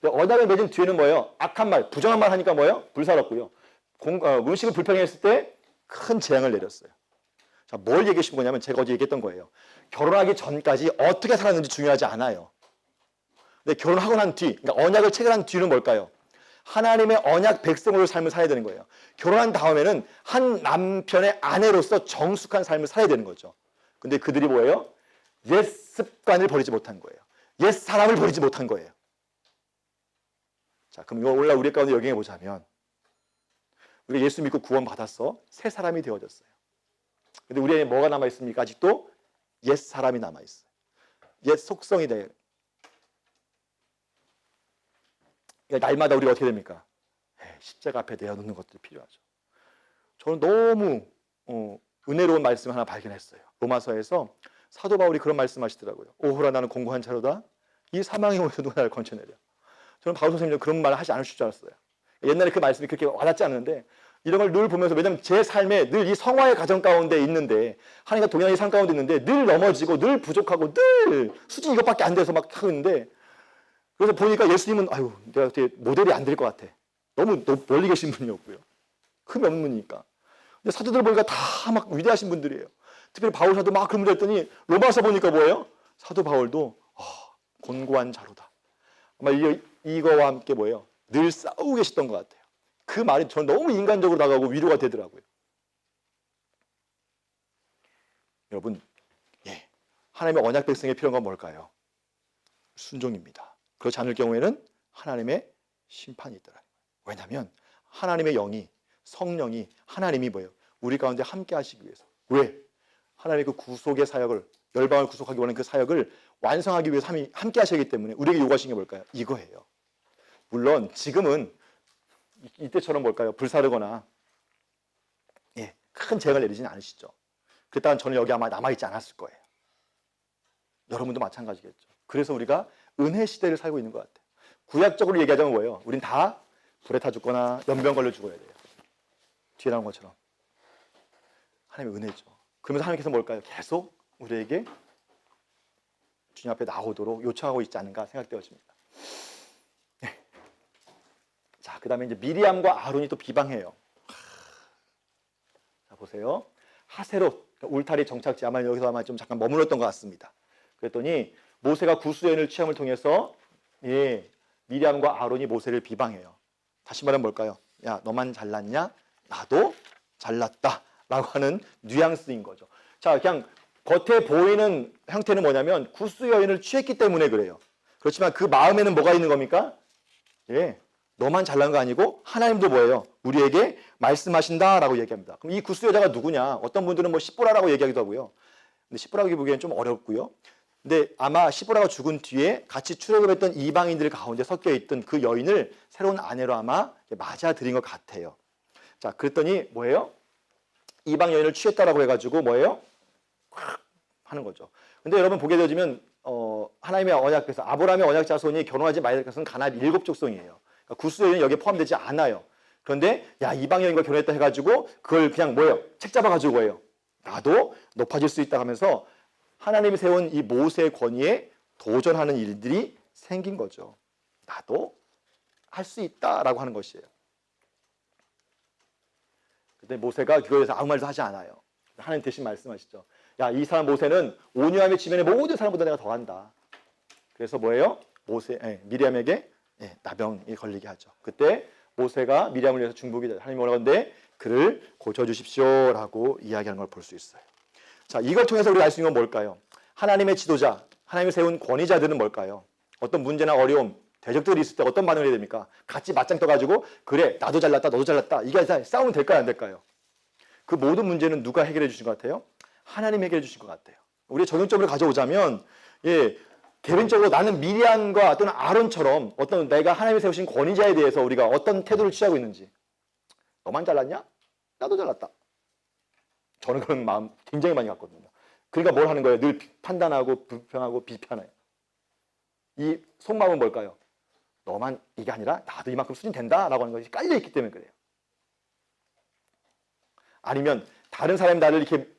언약을 맺은 뒤에는 뭐예요? 악한 말, 부정한 말 하니까 뭐예요? 불살았고요. 음식을 불평했을 때 큰 재앙을 내렸어요. 자, 뭘 얘기해 주신 거냐면 제가 어제 얘기했던 거예요. 결혼하기 전까지 어떻게 살았는지 중요하지 않아요. 근데 결혼하고 난 뒤, 그러니까 언약을 체결한 뒤는 뭘까요? 하나님의 언약 백성으로 삶을 살아야 되는 거예요. 결혼한 다음에는 한 남편의 아내로서 정숙한 삶을 살아야 되는 거죠. 근데 그들이 뭐예요? 옛 습관을 버리지 못한 거예요. 옛 사람을 버리지 못한 거예요. 자, 그럼 이거 오늘 우리 가운데 역행해 보자면 우리가 예수 믿고 구원 받았어. 새 사람이 되어졌어요. 근데 우리 안에 뭐가 남아 있습니까? 아직도 옛 사람이 남아 있어요. 옛 속성이 돼요. 그러니까 날마다 우리가 어떻게 됩니까? 십자가 앞에 내어놓는 것들이 필요하죠. 저는 너무 은혜로운 말씀 하나 발견했어요. 로마서에서 사도 바울이 그런 말씀하시더라고요. 오호라 나는 공고한 자로다. 이 사망의 몸에서 누가 나를 건져내려. 저는 바울 선생님도 그런 말을 하지 않으실 줄 알았어요. 옛날에 그 말씀이 그렇게 와닿지 않는데 이런 걸 늘 보면서 왜냐하면 제 삶에 늘 이 성화의 과정 가운데 있는데 하나님과 동행의 삶 가운데 있는데 늘 넘어지고 늘 부족하고 늘 수준 이것밖에 안 돼서 막 하고 있는데 그래서 보니까 예수님은 아유 내가 어떻게 모델이 안 될 것 같아. 너무 멀리 계신 분이었고요. 흠이 없는 분이니까. 근데 사도들 보니까 다 막 위대하신 분들이에요. 특별히 바울 사도 막 그런 분들 했더니 로마서 보니까 뭐예요? 사도 바울도 곤고한 자로다. 아마 이거와 함께 뭐예요? 늘 싸우고 계셨던 것 같아요. 그 말이 저는 너무 인간적으로 다가오고 위로가 되더라고요. 여러분, 하나님의 언약 백성에 필요한 건 뭘까요? 순종입니다. 그렇지 않을 경우에는 하나님의 심판이 있더라. 왜냐하면 하나님의 영이 성령이 하나님이 뭐예요? 우리 가운데 함께 하시기 위해서. 왜? 하나님의 그 구속의 사역을 열방을 구속하기 원하는 그 사역을 완성하기 위해서 함께 하시기 때문에 우리에게 요구하신 게 뭘까요? 이거예요. 물론 지금은 이때처럼 뭘까요? 불사르거나 큰 재앙을 내리지는 않으시죠. 그랬다간 저는 여기 아마 남아있지 않았을 거예요. 여러분도 마찬가지겠죠. 그래서 우리가 은혜 시대를 살고 있는 것 같아요. 구약적으로 얘기하자면 뭐예요? 우린 다 불에 타 죽거나 연병 걸려 죽어야 돼요. 뒤에 나온 것처럼. 하나님의 은혜죠. 그러면서 하나님께서 뭘까요? 계속 우리에게 주님 앞에 나오도록 요청하고 있지 않은가 생각되어집니다. 네. 자, 그 다음에 이제 미리암과 아론이 또 비방해요. 자, 보세요. 하세롯, 울타리 정착지, 아마 여기서 아마 좀 잠깐 머물렀던 것 같습니다. 그랬더니 모세가 구수연을 취함을 통해서 미리암과 아론이 모세를 비방해요. 다시 말하면 뭘까요? 야, 너만 잘났냐? 나도 잘났다 라고 하는 뉘앙스인 거죠. 자, 그냥 겉에 보이는 형태는 뭐냐면 구스 여인을 취했기 때문에 그래요. 그렇지만 그 마음에는 뭐가 있는 겁니까? 너만 잘난 거 아니고 하나님도 뭐예요? 우리에게 말씀하신다라고 얘기합니다. 그럼 이 구스 여자가 누구냐? 어떤 분들은 뭐 시보라라고 얘기하기도 하고요. 근데 시보라고 보기에는 좀 어렵고요. 근데 아마 시보라가 죽은 뒤에 같이 출애굽했던 이방인들 가운데 섞여 있던 그 여인을 새로운 아내로 아마 맞아들인 것 같아요. 자, 그랬더니 뭐예요? 이방 여인을 취했다라고 해가지고 뭐예요? 하는 거죠. 근데 여러분 보게 되어지면 하나님의 언약에서 아브라함의 언약 자손이 결혼하지 말아야 될 것은 가나안 7족속이에요. 그러니까 구스 여인은 여기에 포함되지 않아요. 그런데 야, 이방 여인과 결혼했다 해가지고 그걸 그냥 뭐예요? 책 잡아가지고 뭐예요? 나도 높아질 수 있다 하면서 하나님이 세운 이 모세의 권위에 도전하는 일들이 생긴 거죠. 나도 할 수 있다라고 하는 것이에요. 근데 모세가 그거에 대해서 아무 말도 하지 않아요. 하나님 대신 말씀하시죠. 야, 이 사람 모세는 온유함의 지면에 모든 사람보다 내가 더한다. 그래서 뭐예요? 미리암에게 나병이 걸리게 하죠. 그때 모세가 미리암을 위해서 중보기 하나님 뭐라고 하는데 그를 고쳐주십시오라고 이야기하는 걸 볼 수 있어요. 자, 이걸 통해서 우리가 알 수 있는 건 뭘까요? 하나님의 지도자, 하나님이 세운 권위자들은 뭘까요? 어떤 문제나 어려움, 대적들이 있을 때 어떤 반응을 해야 됩니까? 같이 맞짱 떠가지고 그래, 나도 잘났다, 너도 잘났다. 이게 싸우면 될까요, 안 될까요? 그 모든 문제는 누가 해결해 주신 것 같아요? 하나님이 해결해 주신 것 같아요. 우리 적용점을 가져오자면 개인적으로 나는 미리암과 또는 아론처럼 어떤 내가 하나님이 세우신 권위자에 대해서 우리가 어떤 태도를 취하고 있는지. 너만 잘났냐? 나도 잘났다. 저는 그런 마음 굉장히 많이 갖거든요. 그러니까 뭘 하는 거예요? 늘 판단하고 불평하고 비판해요. 이 속마음은 뭘까요? 너만 이게 아니라 나도 이만큼 수준 된다라고 하는 것이 깔려있기 때문에 그래요. 아니면 다른 사람이 나를 이렇게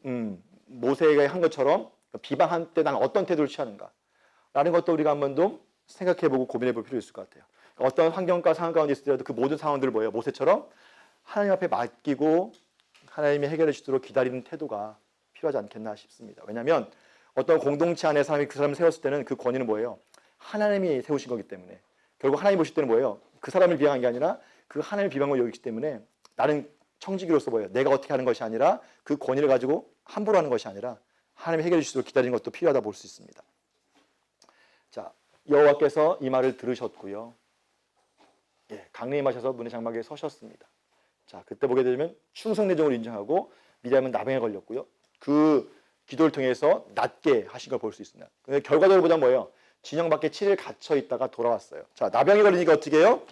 모세가 한 것처럼 비방할 때 나는 어떤 태도를 취하는가 라는 것도 우리가 한 번 더 생각해보고 고민해볼 필요 있을 것 같아요. 어떤 환경과 상황 가운데 있을지라도 그 모든 상황들을 뭐예요? 모세처럼 하나님 앞에 맡기고 하나님이 해결해 주도록 기다리는 태도가 필요하지 않겠나 싶습니다. 왜냐하면 어떤 공동체 안에 사람이 그 사람을 세웠을 때는 그 권위는 뭐예요? 하나님이 세우신 거기 때문에 결국 하나님 보실 때는 뭐예요? 그 사람을 비방한 게 아니라 그 하나님을 비방하고 여기기 때문에 나는 청지기로서 뭐예요? 내가 어떻게 하는 것이 아니라 그 권위를 가지고 함부로 하는 것이 아니라 하나님이 해결해 주시도록 기다리는 것도 필요하다 볼 수 있습니다. 자, 여호와께서 이 말을 들으셨고요. 강림하셔서 문의 장막에 서셨습니다. 자, 그때 보게 되면 충성내정을 인정하고 미리암은 나병에 걸렸고요. 그 기도를 통해서 낫게 하신 걸 볼 수 있습니다. 근데 결과적으로 보자면 뭐예요? 진영 밖에 7일 갇혀 있다가 돌아왔어요. 자, 나병에 걸리니까 어떻게 해요?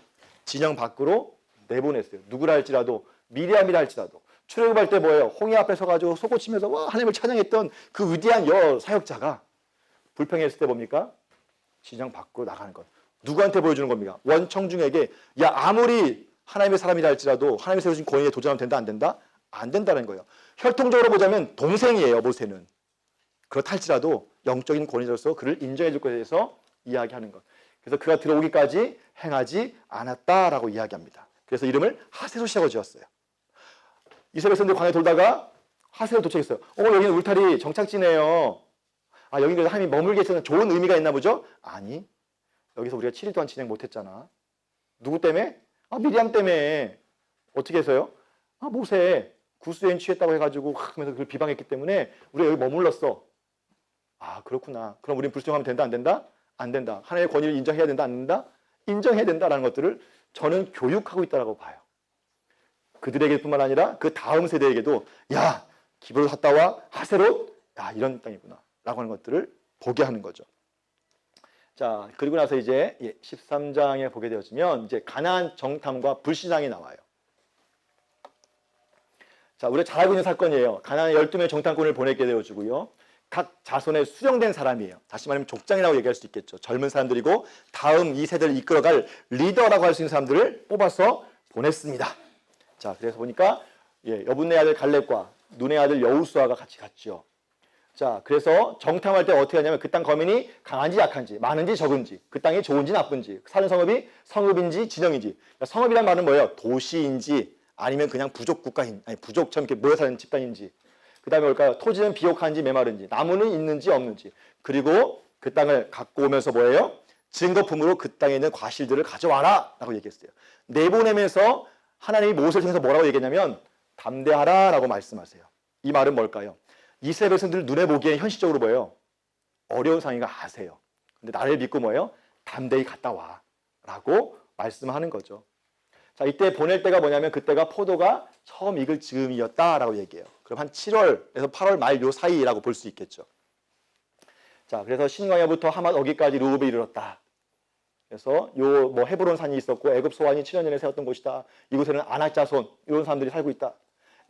진영 밖으로 내보냈어요. 누구라 할지라도 미리암이라 할지라도 출애굽할 때 뭐예요? 홍해 앞에 서가지고 솟구치면서 와 하나님을 찬양했던 그 위대한 사역자가 불평했을 때 뭡니까? 진영 밖으로 나가는 것. 누구한테 보여주는 겁니까? 원청중에게 야 아무리 하나님의 사람이라 할지라도 하나님이 세우신 권위에 도전하면 된다 안 된다? 안 된다는 거예요. 혈통적으로 보자면 동생이에요. 모세는. 그렇다 할지라도 영적인 권위자로서 그를 인정해 줄 것에 대해서 이야기하는 것. 그래서 그가 들어오기까지 행하지 않았다라고 이야기합니다. 그래서 이름을 하세롯이라고 지었어요. 이스라엘 백성들 광야에 돌다가 하세롯 도착했어요. 여기는 울타리 정착지네요. 아, 여기 그래서 하나님이 머물게 해서 좋은 의미가 있나 보죠? 아니, 여기서 우리가 7일 동안 진행 못했잖아. 누구 때문에? 미리암 때문에. 어떻게 해서요? 모세 구스여인 취했다고 해가지고 하면서 그걸 비방했기 때문에 우리가 여기 머물렀어. 아, 그렇구나. 그럼 우리는 불순종하면 된다 안 된다? 안 된다. 하나님의 권위를 인정해야 된다 안 된다? 인정해야 된다라는 것들을 저는 교육하고 있다고 봐요. 그들에게뿐만 아니라 그 다음 세대에게도 야, 기브로 갔다 와 하세롯, 야 이런 땅이구나 라고 하는 것들을 보게 하는 거죠. 자, 그리고 나서 이제 13장에 보게 되어지면 이제 가나안 정탐과 불신앙이 나와요. 자, 우리가 잘 알고 있는 사건이에요. 가나안 12명의 정탐꾼을 보내게 되어주고요. 각 자손에 수령된 사람이에요. 다시 말하면 족장이라고 얘기할 수 있겠죠. 젊은 사람들이고 다음 이 세대를 이끌어갈 리더라고 할 수 있는 사람들을 뽑아서 보냈습니다. 자, 그래서 보니까 여분네 아들 갈렙과 눈의 아들 여호수아가 같이 갔죠. 자, 그래서 정탐할 때 어떻게 하냐면 그 땅 거민이 강한지 약한지, 많은지 적은지, 그 땅이 좋은지 나쁜지, 사는 성읍이 성읍인지 진영인지. 그러니까 성읍이란 말은 뭐예요? 도시인지 아니면 그냥 부족 국가인, 아니 부족처럼 이렇게 모여 사는 집단인지. 그 다음에 뭘까요? 토지는 비옥한지 메마른지, 나무는 있는지 없는지. 그리고 그 땅을 갖고 오면서 뭐예요? 증거품으로 그 땅에 있는 과실들을 가져와라 라고 얘기했어요. 내보내면서 하나님이 모세를 통해서 뭐라고 얘기했냐면 담대하라 라고 말씀하세요. 이 말은 뭘까요? 이스라엘 백성들 눈에 보기엔 현실적으로 뭐예요? 어려운 상황인가 아세요. 근데 나를 믿고 뭐예요? 담대히 갔다 와 라고 말씀하는 거죠. 자, 이때 보낼 때가 뭐냐면 그때가 포도가 처음 익을 즈음이었다라고 얘기해요. 그럼 한 7월에서 8월 말 요 사이라고 볼 수 있겠죠. 자, 그래서 신광야부터 하맛 어기까지 루업에 이르렀다. 그래서 요 뭐 헤브론 산이 있었고 애굽 소환이 7년 전에 세웠던 곳이다. 이곳에는 아낙 자손 이런 사람들이 살고 있다.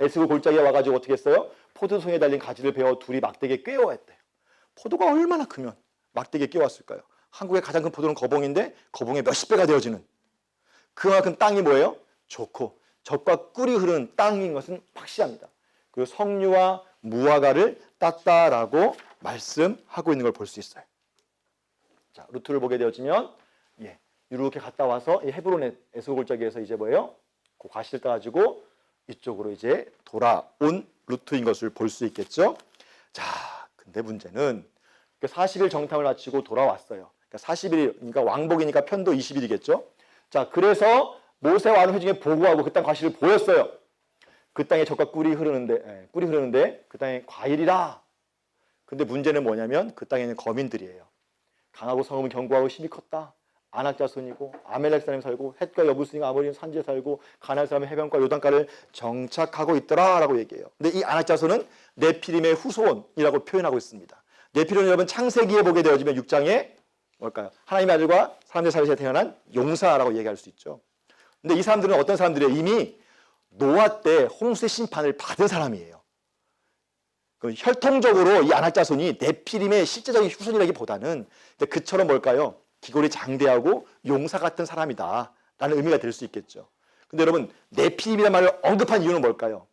에스고 골짜기에 와가지고 어떻게 했어요? 포도송에 달린 가지를 베어 둘이 막대기에 꿰어왔대요. 포도가 얼마나 크면 막대기에 꿰어왔을까요? 한국의 가장 큰 포도는 거봉인데 거봉의 몇십 배가 되어지는 그만큼 땅이 뭐예요? 좋고 젖과 꿀이 흐르는 땅인 것은 확실합니다. 그리고 석류와 무화과를 땄다라고 말씀하고 있는 걸 볼 수 있어요. 자, 루트를 보게 되어지면 이렇게 갔다 와서 이 헤브론의 에스고 골짜기에서 이제 뭐예요? 그 과실을 따가지고 이쪽으로 이제 돌아온 루트인 것을 볼 수 있겠죠. 자, 근데 문제는 40일 정탐을 마치고 돌아왔어요. 그러니까 40일, 그러니까 왕복이니까 편도 20일이겠죠. 자, 그래서 모세와 아론 회중에 보고하고 그 땅 과실을 보였어요. 그 땅에 젖과 꿀이 흐르는데 그 땅에 과일이라. 근데 문제는 뭐냐면 그 땅에는 거민들이에요. 강하고 성읍은 견고하고 힘이 컸다. 아낙 자손이고 아멜렉 사람이 살고 헷과 여부스니가 아모리는 산지에 살고 가나안 사람이 해변과 요단가를 정착하고 있더라라고 얘기해요. 근데 이 아낙 자손은 네피림의 후손이라고 표현하고 있습니다. 네피림은 여러분 창세기에 보게 되어지면 6장에 뭘까요? 하나님의 아들과 사람들 사이에 태어난 용사라고 얘기할 수 있죠. 근데 이 사람들은 어떤 사람들이에요? 이미 노아 때 홍수의 심판을 받은 사람이에요. 혈통적으로 이 아낙 자손이 네피림의 실제적인 후손이라기보다는 그처럼 뭘까요? 기골이 장대하고 용사 같은 사람이다 라는 의미가 될 수 있겠죠. 근데 여러분 네피림이라는 말을 언급한 이유는 뭘까요?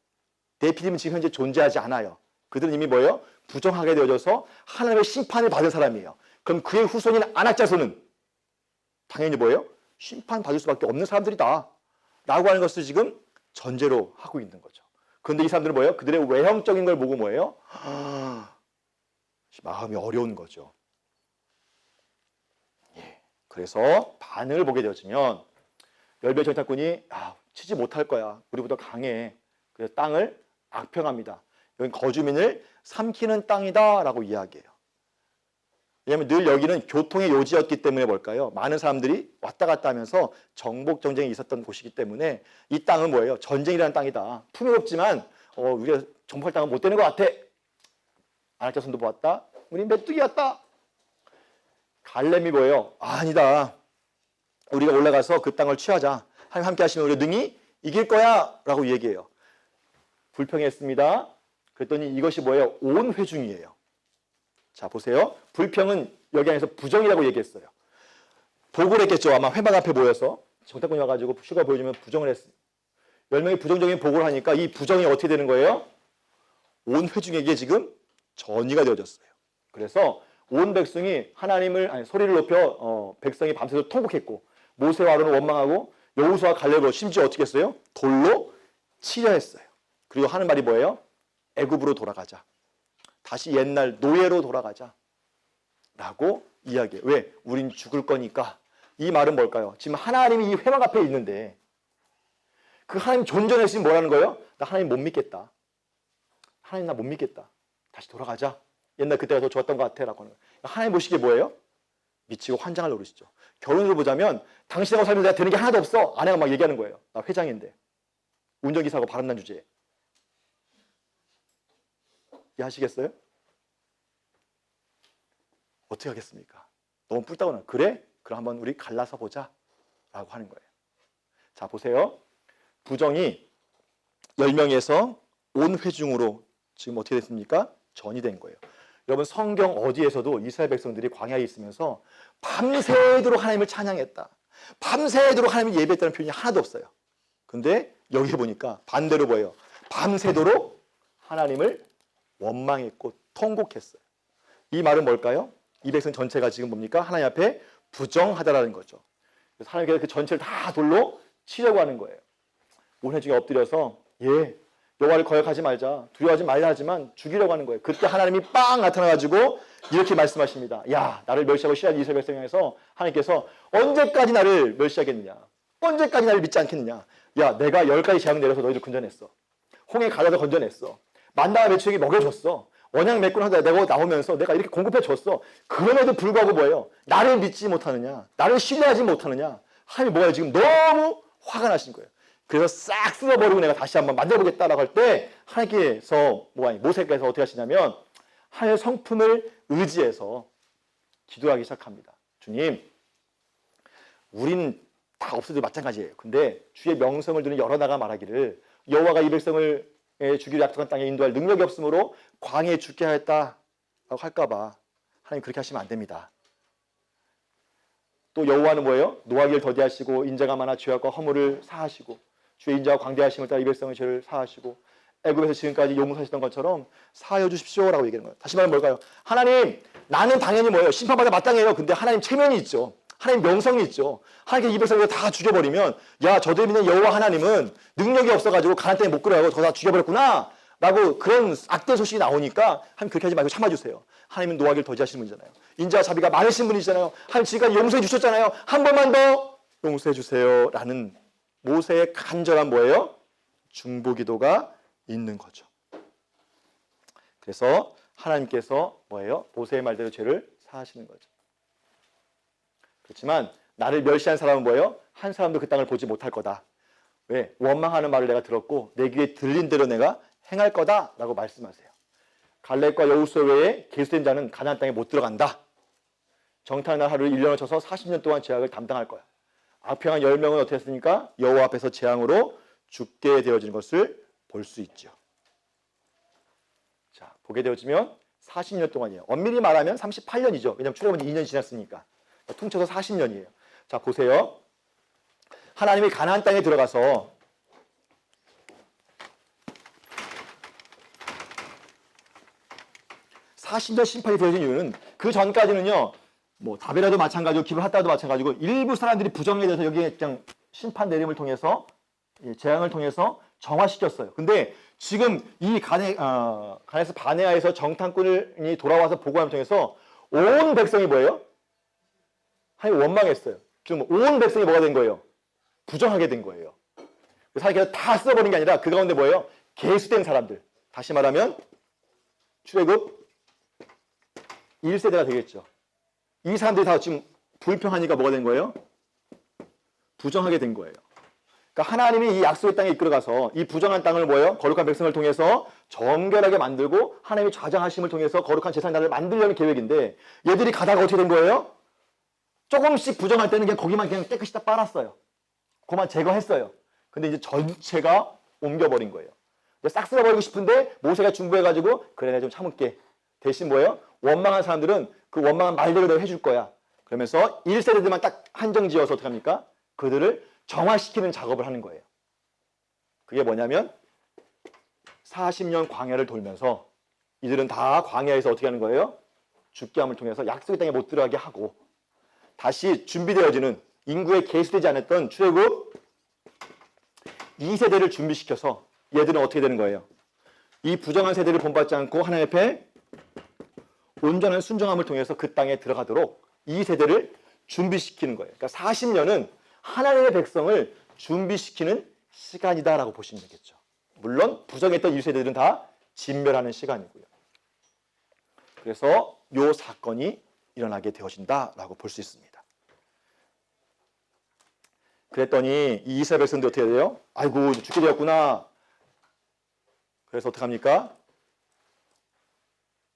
네피림은 지금 현재 존재하지 않아요. 그들은 이미 뭐예요? 부정하게 되어져서 하나님의 심판을 받은 사람이에요. 그럼 그의 후손인 아낙 자손은 당연히 뭐예요? 심판받을 수밖에 없는 사람들이다 라고 하는 것을 지금 전제로 하고 있는 거죠. 그런데 이 사람들은 뭐예요? 그들의 외형적인 걸 보고 뭐예요? 마음이 어려운 거죠. 그래서 반응을 보게 되어지면 열배 정탐꾼이 치지 못할 거야. 우리보다 강해. 그래서 땅을 악평합니다. 여기 거주민을 삼키는 땅이다 라고 이야기해요. 왜냐하면 늘 여기는 교통의 요지였기 때문에 뭘까요? 많은 사람들이 왔다 갔다 하면서 정복 전쟁이 있었던 곳이기 때문에 이 땅은 뭐예요? 전쟁이라는 땅이다. 품이 없지만 우리가 정복할 땅은 못 되는 것 같아. 아낙 자손도 보았다. 우리 메뚜기였다. 갈렙이 뭐예요? 아니다. 우리가 올라가서 그 땅을 취하자. 하나님 함께 하시면 우리가 능히 이길 거야 라고 얘기해요. 불평했습니다. 그랬더니 이것이 뭐예요? 온 회중이에요. 자, 보세요. 불평은 여기 안에서 부정이라고 얘기했어요. 보고를 했겠죠. 아마 회막 앞에 모여서 정탐꾼이 와가지고 휴가 보여주면 부정을 했어요. 10명이 부정적인 보고를 하니까 이 부정이 어떻게 되는 거예요? 온 회중에게 지금 전이가 되어졌어요. 그래서 온 백성이 하나님을 소리를 높여 백성이 밤새도록 통곡했고 모세와 아론을 원망하고 여호수아와 갈렙을 심지어 어떻게 했어요? 돌로 치려 했어요. 그리고 하는 말이 뭐예요? 애굽으로 돌아가자. 다시 옛날 노예로 돌아가자 라고 이야기해요. 왜? 우린 죽을 거니까. 이 말은 뭘까요? 지금 하나님이 이 회막 앞에 있는데 그 하나님 존전에 지금 뭐라는 거예요? 나 하나님 못 믿겠다. 하나님 나 못 믿겠다. 다시 돌아가자. 옛날 그때가 더 좋았던 것 같아 라고 하는 거예요. 하나님 보시기에 뭐예요? 미치고 환장을 노리시죠. 결혼을 보자면 당신하고 살면서 내가 되는 게 하나도 없어. 아내가 막 얘기하는 거예요. 나 회장인데. 운전기사하고 바람난 주제에. 이해하시겠어요? 어떻게 하겠습니까? 너무 뿔따구나. 그래? 그럼 한번 우리 갈라서 보자 라고 하는 거예요. 자, 보세요. 부정이 10명에서 온 회중으로 지금 어떻게 됐습니까? 전이 된 거예요. 여러분 성경 어디에서도 이스라엘 백성들이 광야에 있으면서 밤새도록 하나님을 찬양했다, 밤새도록 하나님을 예배했다는 표현이 하나도 없어요. 근데 여기 보니까 반대로 보여요. 밤새도록 하나님을 원망했고 통곡했어요. 이 말은 뭘까요? 이 백성 전체가 지금 뭡니까? 하나님 앞에 부정하다라는 거죠. 그래서 하나님께서 그 전체를 다 돌로 치려고 하는 거예요. 온 회중에 엎드려서 여호와를 거역하지 말자, 두려워하지 말라 하지만 죽이려고 하는 거예요. 그때 하나님이 빵 나타나가지고 이렇게 말씀하십니다. 야, 나를 멸시하고 싫어하는 이스라엘 백성을 향해서 하나님께서 언제까지 나를 멸시하겠느냐, 언제까지 나를 믿지 않겠느냐. 야, 내가 10가지 재앙 내려서 너희를 건져냈어. 홍해 가다서 건져냈어. 만나와 메추에게 먹여줬어. 언약 맺고 하다 내가 나오면서 내가 이렇게 공급해줬어. 그럼에도 불구하고 뭐예요? 나를 믿지 못하느냐, 나를 신뢰하지 못하느냐. 하나님이 뭐예요? 지금 너무 화가 나신 거예요. 그래서 싹 쓸어버리고 내가 다시 한번 만들어보겠다라고 할 때 하나님께서 모세께서 어떻게 하시냐면 하나님의 성품을 의지해서 기도하기 시작합니다. 주님, 우린 다 없어도 마찬가지예요. 근데 주의 명성을 두는 여러 나라가 말하기를 여호와가 이 백성을 주기로 약속한 땅에 인도할 능력이 없으므로 광야에 죽게 하였다라고 할까봐 하나님 그렇게 하시면 안 됩니다. 또 여호와는 뭐예요? 노하기를 더디하시고 인자가 많아 죄악과 허물을 사하시고 주의 인자와 광대하심을 따라 이 백성의 죄를 사하시고 애굽에서 지금까지 용서하시던 것처럼 사하여 주십시오라고 얘기하는 거예요. 다시 말하면 뭘까요? 하나님, 나는 당연히 뭐예요? 심판받아 마땅해요. 근데 하나님 체면이 있죠. 하나님 명성이 있죠. 하나님께 이 백성을 다 죽여버리면 야, 저들 믿는 여호와 하나님은 능력이 없어가지고 가나안 땅에 못 들어가고 다 죽여버렸구나 라고 그런 악된 소식이 나오니까 하나님 그렇게 하지 말고 참아주세요. 하나님은 노하기를 더디하시는 분이잖아요. 인자와 자비가 많으신 분이잖아요. 하나님 지금까지 용서해 주셨잖아요. 한 번만 더 용서해 주세요 라는 모세의 간절한 뭐예요? 중보기도가 있는 거죠. 그래서 하나님께서 뭐예요? 모세의 말대로 죄를 사하시는 거죠. 그렇지만 나를 멸시한 사람은 뭐예요? 한 사람도 그 땅을 보지 못할 거다. 왜? 원망하는 말을 내가 들었고 내 귀에 들린 대로 내가 행할 거다라고 말씀하세요. 갈렙과 여호수아 외에 계수된 자는 가나안 땅에 못 들어간다. 정탐 날 하루를 1년을 쳐서 40년 동안 재앙을 담당할 거야. 악평한 10명은 어떻게 했습니까? 여호와 앞에서 재앙으로 죽게 되어지는 것을 볼 수 있죠. 자, 보게 되어지면 40년 동안이에요. 엄밀히 말하면 38년이죠. 왜냐하면 출애굽은 2년이 지났으니까. 퉁쳐서 40년이에요. 자, 보세요. 하나님이 가나안 땅에 들어가서 (40년) 심판이 되어진 이유는 그 전까지는요, 뭐 다베라도 마찬가지고 기브핫다도 마찬가지고 일부 사람들이 부정에 대해서 여기에 그냥 심판 내림을 통해서 재앙을 통해서 정화시켰어요. 근데 지금 이 가나에서 바네아에서 정탐꾼이 돌아와서 보고함을 통해서 온 백성이 뭐예요? 하나님 원망했어요. 지금 온 백성이 뭐가 된 거예요? 부정하게 된 거예요. 그래서 하나님께서 다 써버린 게 아니라 그 가운데 뭐예요? 계수된 사람들. 다시 말하면 출애굽 1세대가 되겠죠. 이 사람들이 다 지금 불평하니까 뭐가 된 거예요? 부정하게 된 거예요. 그러니까 하나님이 이 약속의 땅에 이끌어가서 이 부정한 땅을 뭐예요? 거룩한 백성을 통해서 정결하게 만들고 하나님의 좌장하심을 통해서 거룩한 제사장 나라를 만들려는 계획인데 얘들이 가다가 어떻게 된 거예요? 조금씩 부정할 때는 그냥 거기만 그냥 깨끗이 다 빨았어요. 그만 제거했어요. 근데 이제 전체가 옮겨버린 거예요. 싹 쓸어버리고 싶은데 모세가 중보해가지고 그래 내가 좀 참을게. 대신 뭐예요? 원망한 사람들은 그 원망한 말대로 내가 해줄 거야. 그러면서 1세대들만 딱 한정지어서 어떻게 합니까? 그들을 정화시키는 작업을 하는 거예요. 그게 뭐냐면 40년 광야를 돌면서 이들은 다 광야에서 어떻게 하는 거예요? 죽게 함을 통해서 약속의 땅에 못 들어가게 하고 다시 준비되어지는 인구에 계수되지 않았던 출애굽 2세대를 준비시켜서 얘들은 어떻게 되는 거예요? 이 부정한 세대를 본받지 않고 하나님 앞에 온전한 순종함을 통해서 그 땅에 들어가도록 2세대를 준비시키는 거예요. 그러니까 40년은 하나님의 백성을 준비시키는 시간이다라고 보시면 되겠죠. 물론 부정했던 1세대들은 다 진멸하는 시간이고요. 그래서 이 사건이 일어나게 되어진다라고 볼 수 있습니다. 그랬더니 이 이스라엘 백성들이 어떻게 돼요? 아이고 이제 죽게 되었구나. 그래서 어떡합니까?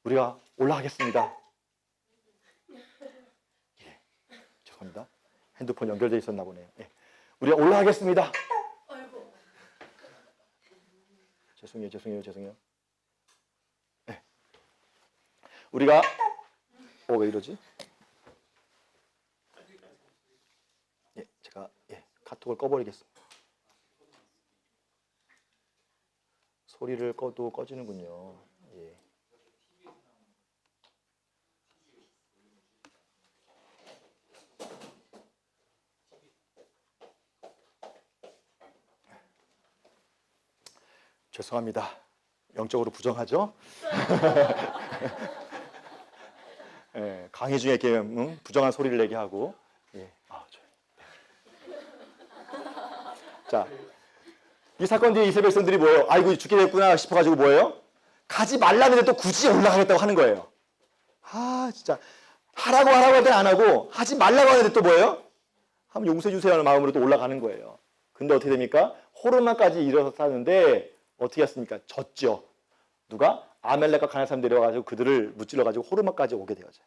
우리가 올라가겠습니다. 예, 죄송합니다. 핸드폰 연결되어 있었나 보네요. 예. 우리가 올라가겠습니다. 죄송해요. 죄송해요. 네. 우리가 왜 이러지? 예, 제가 카톡을 꺼버리겠습니다. 소리를 꺼도 꺼지는군요. 예. 죄송합니다. 영적으로 부정하죠? 예, 강의 중에 이렇게 부정한 소리를 내게 하고. 예. 자, 이 사건 뒤에 이스라엘 백성들이 뭐예요? 아이고 죽게 됐구나 싶어가지고 뭐예요? 가지 말라는데 또 굳이 올라가겠다고 하는 거예요. 진짜 하라고 할 때는 안 하고 하지 말라고 하는데 또 뭐예요? 한번 용서해 주세요 하는 마음으로 또 올라가는 거예요. 근데 어떻게 됩니까? 호르마까지 일어섰다는데 어떻게 했습니까? 졌죠. 누가? 아멜렉과 가나안 사람들이 와가지고 그들을 무찔러가지고 호르마까지 오게 되어져요.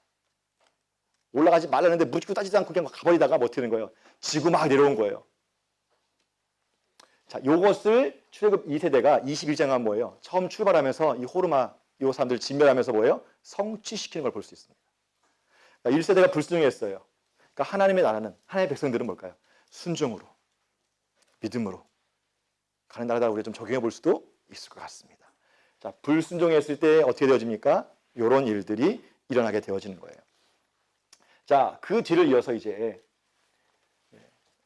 올라가지 말라는데 묻지도 따지지 않고 그냥 가버리다가 뭐 어떻게 되는 거예요? 지구 막 내려온 거예요. 자, 요것을 출애굽 2세대가 21장에 하면 뭐예요? 처음 출발하면서 이 호르마 요 사람들 진멸하면서 뭐예요? 성취시키는 걸 볼 수 있습니다. 그러니까 1세대가 불순종했어요. 그러니까 하나님의 나라는 하나님의 백성들은 뭘까요? 순종으로, 믿음으로 가는 나라다 우리가 좀 적용해 볼 수도 있을 것 같습니다. 자, 불순종했을 때 어떻게 되어집니까? 이런 일들이 일어나게 되어지는 거예요. 자, 그 뒤를 이어서 이제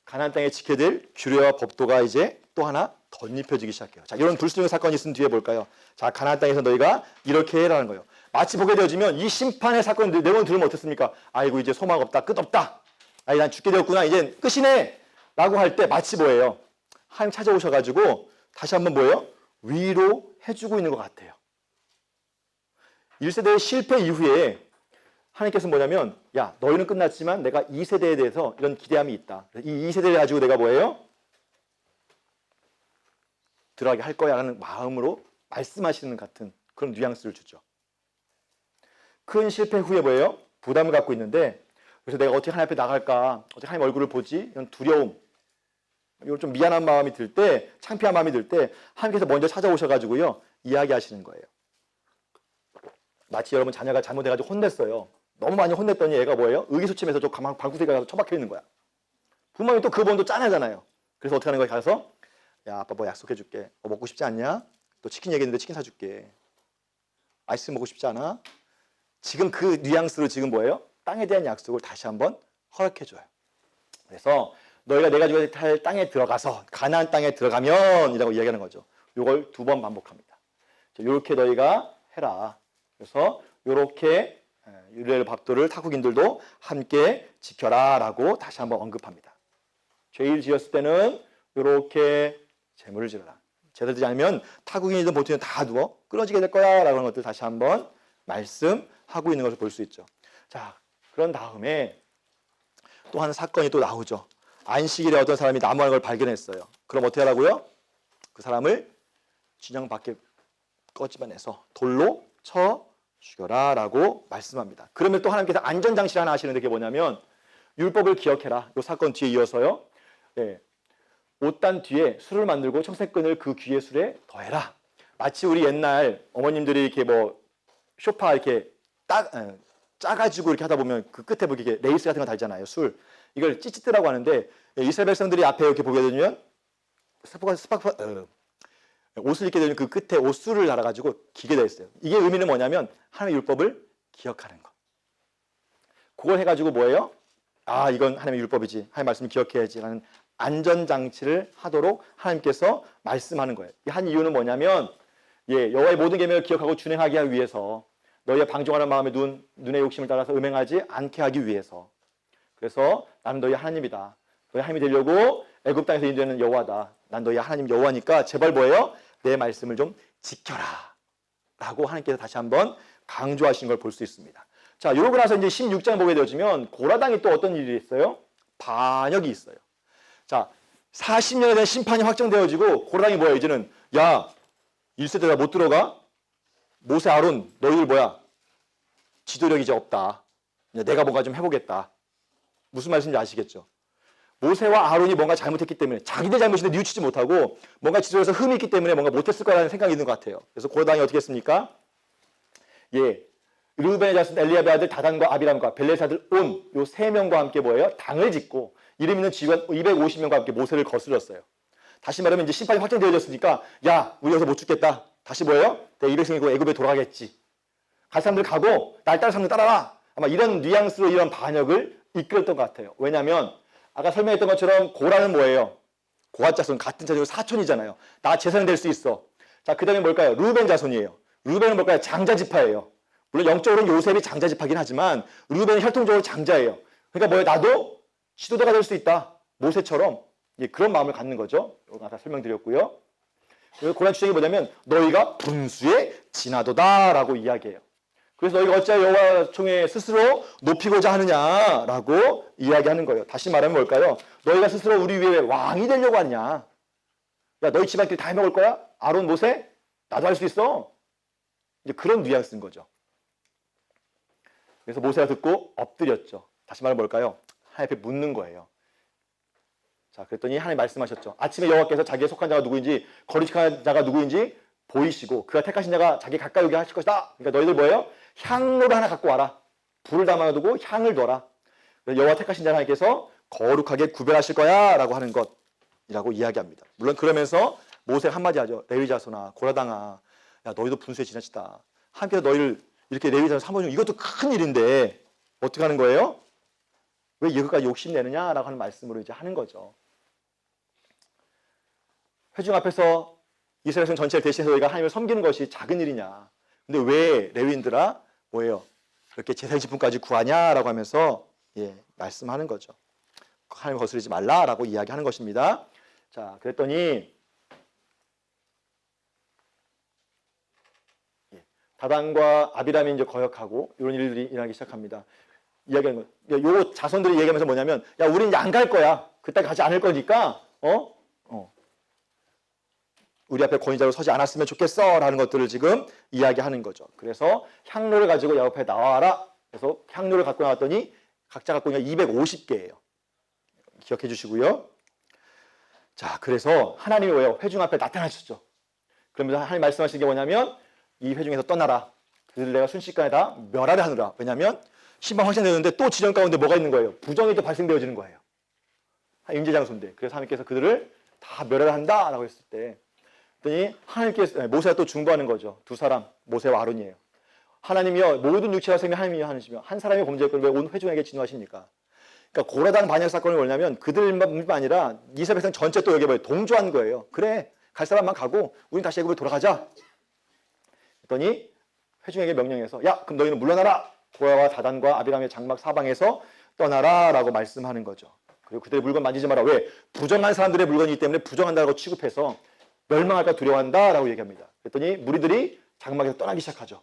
가나안 땅에 지켜야 될 규례와 법도가 이제 또 하나 덧입혀지기 시작해요. 자, 이런 불순종의 사건이 있은 뒤에 볼까요? 자, 가나안 땅에서 너희가 이렇게 해라는 거예요. 마치 보게 되어지면 이 심판의 사건 내용을 들으면 어떻습니까? 아이고 이제 소망 없다, 끝 없다. 아이 난 죽게 되었구나, 이제 끝이네. 라고 할 때 마치 뭐예요? 하나님 찾아오셔가지고 다시 한번 뭐예요? 위로해주고 있는 것 같아요. 1세대의 실패 이후에 하나님께서 뭐냐면 야 너희는 끝났지만 내가 2세대에 대해서 이런 기대함이 있다. 이 2세대를 가지고 내가 뭐예요? 들어가게 할 거야 라는 마음으로 말씀하시는 같은 그런 뉘앙스를 주죠. 큰 실패 후에 뭐예요? 부담을 갖고 있는데 그래서 내가 어떻게 하나님 앞에 나갈까? 어떻게 하나님 얼굴을 보지? 이런 두려움, 이런 좀 미안한 마음이 들 때, 창피한 마음이 들 때 하나님께서 먼저 찾아오셔가지고요 이야기하시는 거예요. 마치 여러분 자녀가 잘못해가지고 혼냈어요. 너무 많이 혼냈더니 얘가 뭐예요? 의기소침해서 저 방구석에 가서 처박혀 있는 거야. 부모님이 또 그 본도 짠하잖아요. 그래서 어떻게 하는 거야? 가서 야 아빠 뭐 약속해줄게. 뭐 먹고 싶지 않냐? 또 치킨 얘기했는데 치킨 사줄게. 아이스크림 먹고 싶지 않아? 지금 그 뉘앙스로 지금 뭐예요? 땅에 대한 약속을 다시 한번 허락해줘요. 그래서 너희가 내가 주게 할 땅에 들어가서 가나안 땅에 들어가면 이라고 이야기하는 거죠. 이걸 2번 반복합니다. 이렇게 너희가 해라. 그래서 이렇게 율례 법도를 타국인들도 함께 지켜라 라고 다시 한번 언급합니다. 죄를 지었을 때는 이렇게 제물을 지어라. 제대로 되지 않으면 타국인이든 보통은 다 누워 끊어지게 될 거야 라고 하는 것들 다시 한번 말씀하고 있는 것을 볼 수 있죠. 자, 그런 다음에 또 한 사건이 또 나오죠. 안식일에 어떤 사람이 나무하는 걸 발견했어요. 그럼 어떻게 하라고요? 그 사람을 진영 밖에 꺼집어내서 돌로 쳐 죽여라 라고 말씀합니다. 그러면 또 하나님께서 안전장치를 하나 하시는데 그게 뭐냐면 율법을 기억해라. 이 사건 뒤에 이어서요. 옷단 뒤에 술을 만들고 청색끈을 그 귀의 술에 더해라. 마치 우리 옛날 어머님들이 이렇게 뭐 쇼파 이렇게 짜가지고 이렇게 하다 보면 그 끝에 뭐 이렇게 레이스 같은 거 달잖아요. 술. 이걸 찌찌뜨라고 하는데 이스라엘 백성들이 앞에 이렇게 보게 되면 옷을 입게 되면 그 끝에 옷술을 달아가지고 기게 되어 있어요. 이게 의미는 뭐냐면 하나님의 율법을 기억하는 것. 그걸 해가지고 뭐예요? 아 이건 하나님의 율법이지. 하나님의 말씀을 기억해야지 라는 안전장치를 하도록 하나님께서 말씀하는 거예요. 한 이유는 뭐냐면 여호와의 모든 계명을 기억하고 준행하게 하기 위해서 너희의 방종하는 마음의 눈의 욕심을 따라서 음행하지 않게 하기 위해서. 그래서 나는 너희 하나님이다. 너희 하나님이 되려고 애굽 땅에서 인도하는 여호와다. 난 너희 하나님 여호와니까 제발 뭐예요? 내 말씀을 좀 지켜라 라고 하나님께서 다시 한번 강조하신 걸 볼 수 있습니다. 자, 이러고 나서 이제 16장 보게 되어지면 고라당이 또 어떤 일이 있어요? 반역이 있어요. 자, 40년에 대한 심판이 확정되어지고 고라당이 뭐야? 이제는 야 1세대가 못 들어가? 모세 아론 너희들 뭐야? 지도력이 이제 없다. 내가 뭔가 좀 해보겠다. 무슨 말씀인지 아시겠죠? 모세와 아론이 뭔가 잘못했기 때문에 자기들 잘못인데 뉘우치지 못하고 뭔가 지도에서 흠이 있기 때문에 뭔가 못했을 거라는 생각이 있는 것 같아요. 그래서 고라당이 어떻게 했습니까? 예, 르우벤의 자손 엘리압의 아들 다단과 아비람과 벨렛의 아들 온 요 세 명과 함께 뭐예요? 당을 짓고 이름 있는 지휘관 250명과 함께 모세를 거슬렀어요. 다시 말하면 이제 심판이 확정되어졌으니까 야 우리 여기서 못 죽겠다. 다시 뭐예요? 내가 200명이고 애굽에 돌아가겠지. 갈 사람들 가고 날 따르는 사람들 따라와. 아마 이런 뉘앙스로 이런 반역을 이끌었던 것 같아요. 왜냐하면 아까 설명했던 것처럼 고라는 뭐예요? 고아 자손 같은 자손이고 사촌이잖아요. 나 재산이 될 수 있어. 자, 그 다음에 뭘까요? 르우벤 자손이에요. 르우벤은 뭘까요? 장자 지파예요. 물론 영적으로는 요셉이 장자 지파긴 하지만 르우벤은 혈통적으로 장자예요. 그러니까 뭐예요? 나도 지도자가 될 수 있다. 모세처럼 그런 마음을 갖는 거죠. 아까 설명드렸고요. 고란 주장이 뭐냐면 너희가 분수의 진화도다라고 이야기해요. 그래서 너희가 어찌하여 여호와 총회 스스로 높이고자 하느냐라고 이야기하는 거예요. 다시 말하면 뭘까요? 너희가 스스로 우리 위에 왕이 되려고 하냐? 야 너희 집안끼리 다 해먹을 거야? 아론 모세? 나도 할 수 있어. 이제 그런 뉘앙스인 거죠. 그래서 모세가 듣고 엎드렸죠. 다시 말하면 뭘까요? 하나님 앞에 묻는 거예요. 자, 그랬더니 하나님 말씀하셨죠. 아침에 여호와께서 자기의 속한 자가 누구인지 거룩한 자가 누구인지 보이시고 그가 택하신 자가 자기 가까이 오게 하실 것이다. 그러니까 너희들 뭐예요? 향로를 하나 갖고 와라. 불을 담아두고 향을 둬라. 여호와 택하신 자 하나님께서 거룩하게 구별하실 거야 라고 하는 것이라고 이야기합니다. 물론 그러면서 모세가 한마디 하죠. 레위 자손아 고라당아 야 너희도 분수에 지나치다. 하나님께서 너희를 이렇게 레위 자손 삼아주면 이것도 큰 일인데 어떻게 하는 거예요? 왜 이것까지 욕심내느냐라고 하는 말씀으로 이제 하는 거죠. 회중 앞에서 이스라엘 성 전체를 대신해서 너희가 하나님을 섬기는 것이 작은 일이냐. 근데 왜 레위인들아 뭐예요? 이렇게 제사지분까지 구하냐라고 하면서 말씀하는 거죠. 하나님을 거스르지 말라라고 이야기하는 것입니다. 자, 그랬더니 다단과 아비람이 이제 거역하고 이런 일들이 일어나기 시작합니다. 이야기하는 거. 요 자손들이 얘기하면서 뭐냐면 야 우린 양갈 거야. 그때 가지 않을 거니까 우리 앞에 권위자로 서지 않았으면 좋겠어 라는 것들을 지금 이야기하는 거죠. 그래서 향로를 가지고 여호와 앞에 나와라. 그래서 향로를 갖고 나왔더니 각자 갖고 있는 250개예요. 기억해 주시고요. 자, 그래서 하나님이 왜요? 회중 앞에 나타나셨죠. 그러면서 하나님 말씀하신 게 뭐냐면 이 회중에서 떠나라. 그들을 내가 순식간에 다 멸하려 하느라. 왜냐하면 신방 확신되는데 또 지령 가운데 뭐가 있는 거예요? 부정이 또 발생되어지는 거예요. 임재장소인데. 그래서 하나님께서 그들을 다 멸하려 한다라고 했을 때 그랬더니 하나님께서 모세가 또 중보하는 거죠. 두 사람 모세와 아론이에요. 하나님이여 모든 육체와 생명 하나님이여 하시며 한 사람이 범죄했거든 왜 온 회중에게 진노하십니까? 그러니까 고라당 반역 사건이 뭐냐면 그들만 아니라 이스라엘 백성 전체 또 여기 동조한 거예요. 그래 갈 사람만 가고 우린 다시 애굽으로 돌아가자. 그랬더니 회중에게 명령해서 야 그럼 너희는 물러나라. 고라와 다단과 아비람의 장막 사방에서 떠나라 라고 말씀하는 거죠. 그리고 그들의 물건 만지지 마라. 왜? 부정한 사람들의 물건이기 때문에 부정한다고 취급해서 멸망할까 두려워한다 라고 얘기합니다. 그랬더니 무리들이 장막에서 떠나기 시작하죠.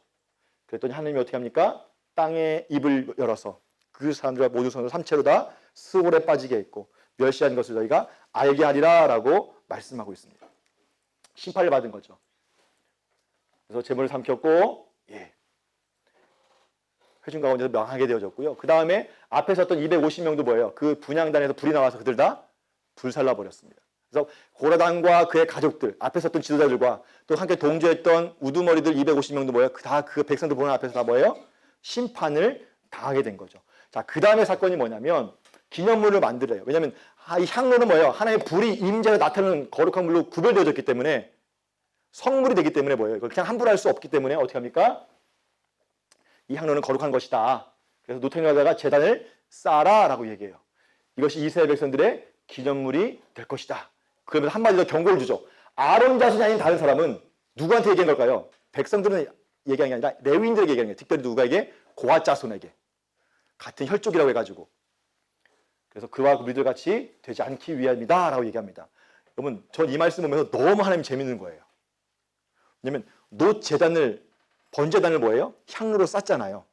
그랬더니 하나님이 어떻게 합니까? 땅의 입을 열어서 그 사람들과 모두 손으로 삼체로 다 스올에 빠지게 했고 멸시한 것을 저희가 알게 하리라 라고 말씀하고 있습니다. 심판을 받은 거죠. 그래서 제물을 삼켰고 회중 가운데서 명하게 되어졌고요. 그 다음에 앞에 섰던 250명도 뭐예요? 그 분향단에서 불이 나와서 그들 다 불살라 버렸습니다. 그래서 고라당과 그의 가족들, 앞에 섰던 지도자들과 또 함께 동조했던 우두머리들 250명도 뭐예요? 다 그 백성들 보는 앞에서 다 뭐예요? 심판을 당하게 된 거죠. 자, 그 다음에 사건이 뭐냐면 기념물을 만들어요. 왜냐하면 이 향로는 뭐예요? 하나의 불이 임재로 나타나는 거룩한 물로 구별되어졌기 때문에 성물이 되기 때문에 뭐예요? 이걸 그냥 함부로 할 수 없기 때문에 어떻게 합니까? 이 향로는 거룩한 것이다. 그래서 노탱이라다가 제단을 쌓아라 라고 얘기해요. 이것이 이스라엘 백성들의 기념물이 될 것이다. 그러면서 한마디 더 경고를 주죠. 아론 자손이 아닌 다른 사람은 누구한테 얘기한 걸까요? 백성들은 얘기한 게 아니라 레위인들에게 얘기한 거예요. 특별히 누구에게? 고아 자손에게. 같은 혈족이라고 해가지고. 그래서 그와 우리들 같이 되지 않기 위함이다 라고 얘기합니다. 여러분 전 이 말씀 보면서 너무 하나님 재밌는 거예요. 왜냐면 노 제단을 번제단을 뭐예요? 향로로 쌌잖아요.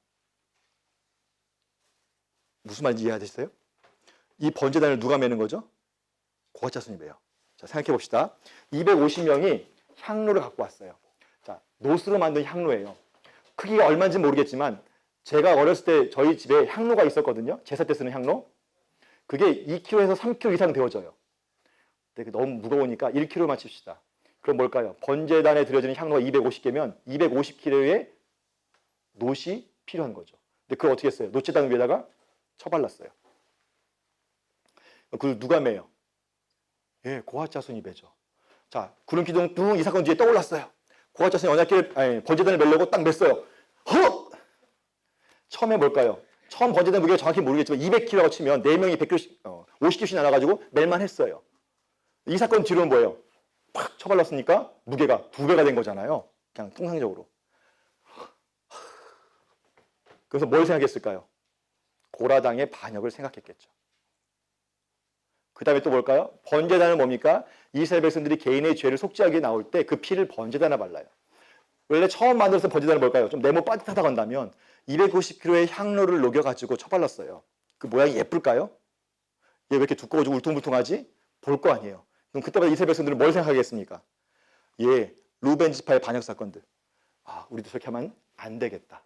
무슨 말인지 이해하셨어요? 이 번제단을 누가 매는 거죠? 고아 자손이 매요. 자, 생각해 봅시다. 250명이 향로를 갖고 왔어요. 자, 노스로 만든 향로예요. 크기가 얼마인지 모르겠지만 제가 어렸을 때 저희 집에 향로가 있었거든요. 제사 때 쓰는 향로. 그게 2kg에서 3kg 이상 되어져요. 근데 너무 무거우니까 1kg만 칩시다. 그럼 뭘까요? 번제단에 들여지는 향로가 250개면 250kg의 놋이 필요한 거죠. 근데 그걸 어떻게 했어요? 놋제단 위에다가 처발랐어요. 그걸 누가 매요? 예, 고핫자손이 매죠. 자, 구름기둥 뚱 이 사건 뒤에 떠올랐어요. 고핫자손이 언약궤를 번제단을 매려고 딱 맸어요. 허! 처음에 뭘까요? 처음 번제단 무게가 정확히 모르겠지만 200kg라고 치면 4명이 100kg씩, 50kg씩 나눠가지고 멜만 했어요. 이 사건 뒤로는 뭐예요? 팍 쳐발랐으니까 무게가 2배가 된 거잖아요. 그냥 통상적으로. 그래서 뭘 생각했을까요? 고라당의 반역을 생각했겠죠. 그 다음에 또 뭘까요? 번제단은 뭡니까? 이스라엘 백성들이 개인의 죄를 속죄하기 위해 나올 때 그 피를 번제단에 발라요. 원래 처음 만들었을 번제단은 뭘까요? 좀 네모 빠듯하다고 한다면 290kg의 향로를 녹여가지고 쳐발랐어요. 그 모양이 예쁠까요? 얘 왜 이렇게 두꺼워지고 울퉁불퉁하지? 볼 거 아니에요. 그럼 그때마다 이스라엘 백성들은 뭘 생각하겠습니까? 예, 루벤 지파의 반역 사건들. 아, 우리도 저렇게 하면 안 되겠다.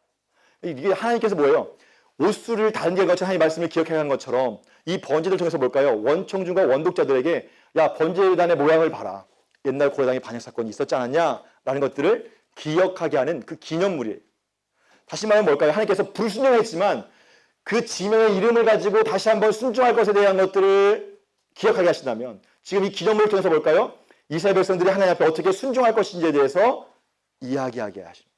이게 하나님께서 뭐예요? 옷수를 다른 데 것처럼 하나님 말씀을 기억해 간 것처럼 이 번제를 통해서 뭘까요? 원청중과 원독자들에게 야, 번제단의 모양을 봐라. 옛날 고려당의 반역 사건이 있었지 않았냐? 라는 것들을 기억하게 하는 그 기념물이에요. 다시 말하면 뭘까요? 하나님께서 불순종했지만 그 지명의 이름을 가지고 다시 한번 순종할 것에 대한 것들을 기억하게 하신다면 지금 이 기념물을 통해서 뭘까요? 이스라엘 백성들이 하나님 앞에 어떻게 순종할 것인지에 대해서 이야기하게 하십니다.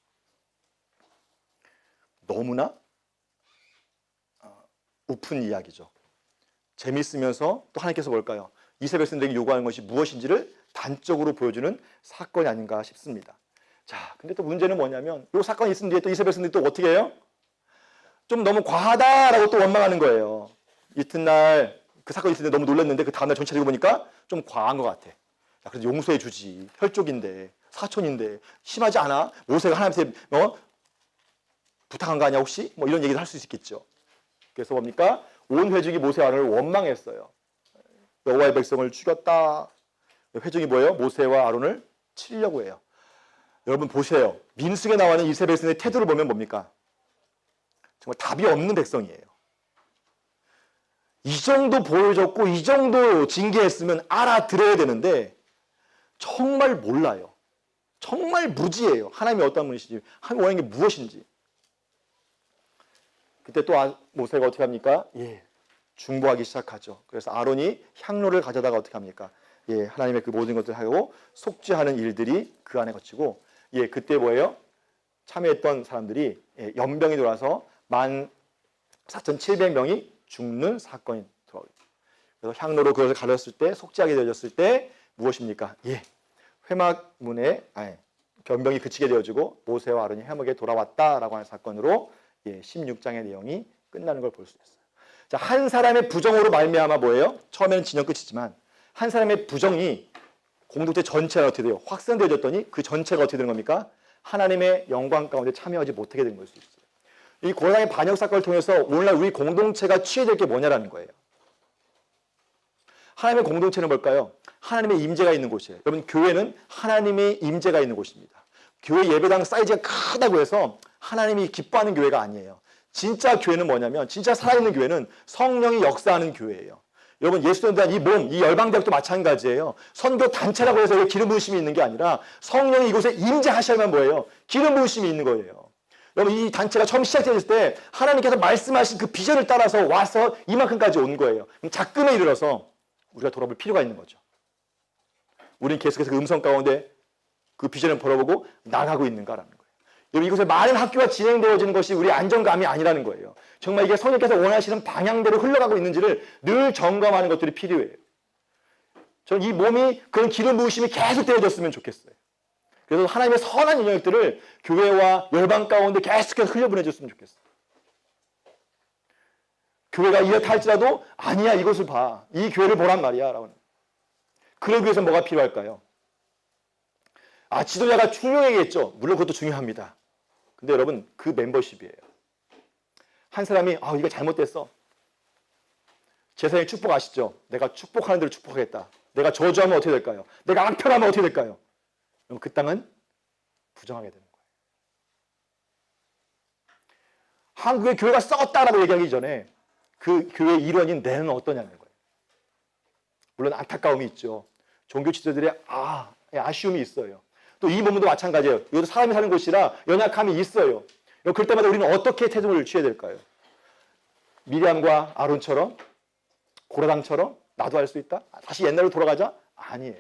너무나 우픈 이야기죠. 재미있으면서 또 하나님께서 뭘까요? 이스라엘 백성들에게 요구하는 것이 무엇인지를 단적으로 보여주는 사건이 아닌가 싶습니다. 자, 근데 또 문제는 뭐냐면 이 사건이 있은 뒤에 또 이스라엘 백성들이 또 어떻게 해요? 좀 너무 과하다라고 또 원망하는 거예요. 이튿날 그 사건이 있을 때 너무 놀랐는데 그 다음날 전체적으로 보니까 좀 과한 것 같아. 야, 그래도 용서해 주지. 혈족인데 사촌인데 심하지 않아? 모세가 하나님한테 부탁한 거 아니야 혹시? 뭐 이런 얘기를 할 수 있겠죠. 그래서 뭡니까? 온 회중이 모세와 아론을 원망했어요. 여호와의 백성을 죽였다. 회중이 뭐예요? 모세와 아론을 치려고 해요. 여러분 보세요. 민수기에 나와는 이스라엘 백성의 태도를 보면 뭡니까? 정말 답이 없는 백성이에요. 이 정도 보여줬고 이 정도 징계했으면 알아들어야 되는데 정말 몰라요. 정말 무지해요. 하나님이 어떤 분이신지, 하나님이 원하는 게 무엇인지. 그때 또 모세가 어떻게 합니까? 예, 중보하기 시작하죠. 그래서 아론이 향로를 가져다가 어떻게 합니까? 예, 하나님의 그 모든 것들을 하고 속죄하는 일들이 그 안에 거치고, 예, 그때 뭐예요? 참여했던 사람들이 연병이 돌아서 14,700명이 죽는 사건이 들어가요. 그래서 향로로 그것을 가렸을 때, 속죄하게 되어졌을 때 무엇입니까? 예, 회막문에 변병이 그치게 되어지고 모세와 아론이 회막에 돌아왔다라고 하는 사건으로 16장의 내용이 끝나는 걸 볼 수 있어요. 자, 한 사람의 부정으로 말미암아 뭐예요? 처음에는 진영 끝이지만 한 사람의 부정이 공동체 전체가 어떻게 돼요? 확산되어졌더니 그 전체가 어떻게 되는 겁니까? 하나님의 영광 가운데 참여하지 못하게 되는 걸 수 있어요. 이 고라당의 반역 사건을 통해서 오늘날 우리 공동체가 취해질 게 뭐냐라는 거예요. 하나님의 공동체는 뭘까요? 하나님의 임재가 있는 곳이에요. 여러분, 교회는 하나님의 임재가 있는 곳입니다. 교회 예배당 사이즈가 크다고 해서 하나님이 기뻐하는 교회가 아니에요. 진짜 교회는 뭐냐면, 진짜 살아있는 교회는 성령이 역사하는 교회예요. 여러분, 예수님에 대한 이 몸, 이 열방대학도 마찬가지예요. 선교 단체라고 해서 기름 부으심이 있는 게 아니라 성령이 이곳에 임재하셔야만 뭐예요? 기름 부으심이 있는 거예요. 여러분, 이 단체가 처음 시작되었을 때 하나님께서 말씀하신 그 비전을 따라서 와서 이만큼까지 온 거예요. 작금에 이르러서 우리가 돌아볼 필요가 있는 거죠. 우리는 계속해서 그 음성 가운데 그 비전을 바라보고 나가고 있는가라는 거예요. 여러분, 이곳에 많은 학교가 진행되어지는 것이 우리 안정감이 아니라는 거예요. 정말 이게 성령께서 원하시는 방향대로 흘러가고 있는지를 늘 점검하는 것들이 필요해요. 저는 이 몸이 그런 기름 부으심이 계속 되어졌으면 좋겠어요. 그래서 하나님의 선한 영역들을 교회와 열방 가운데 계속해서 흘려보내줬으면 좋겠어요. 교회가 이렇다 할지라도 아니야, 이것을 봐. 이 교회를 보란 말이야. 라고. 그러기 위해서 뭐가 필요할까요? 지도자가 중요하겠죠. 물론 그것도 중요합니다. 근데 여러분, 그 멤버십이에요. 한 사람이 이거 잘못됐어. 제사의 축복 아시죠? 내가 축복하는 대로 축복하겠다. 내가 저주하면 어떻게 될까요? 내가 악평하면 어떻게 될까요? 그럼 그 땅은 부정하게 되는 거예요. 한국의 교회가 썩었다라고 얘기하기 전에 그 교회의 일원인 내는 어떠냐는 거예요. 물론 안타까움이 있죠. 종교 지도자들의 아쉬움이 있어요. 또 이 몸도 마찬가지예요. 이것도 사람이 사는 곳이라 연약함이 있어요. 그럴 때마다 우리는 어떻게 태도를 취해야 될까요? 미리암과 아론처럼, 고라당처럼 나도 할 수 있다? 다시 옛날로 돌아가자? 아니에요.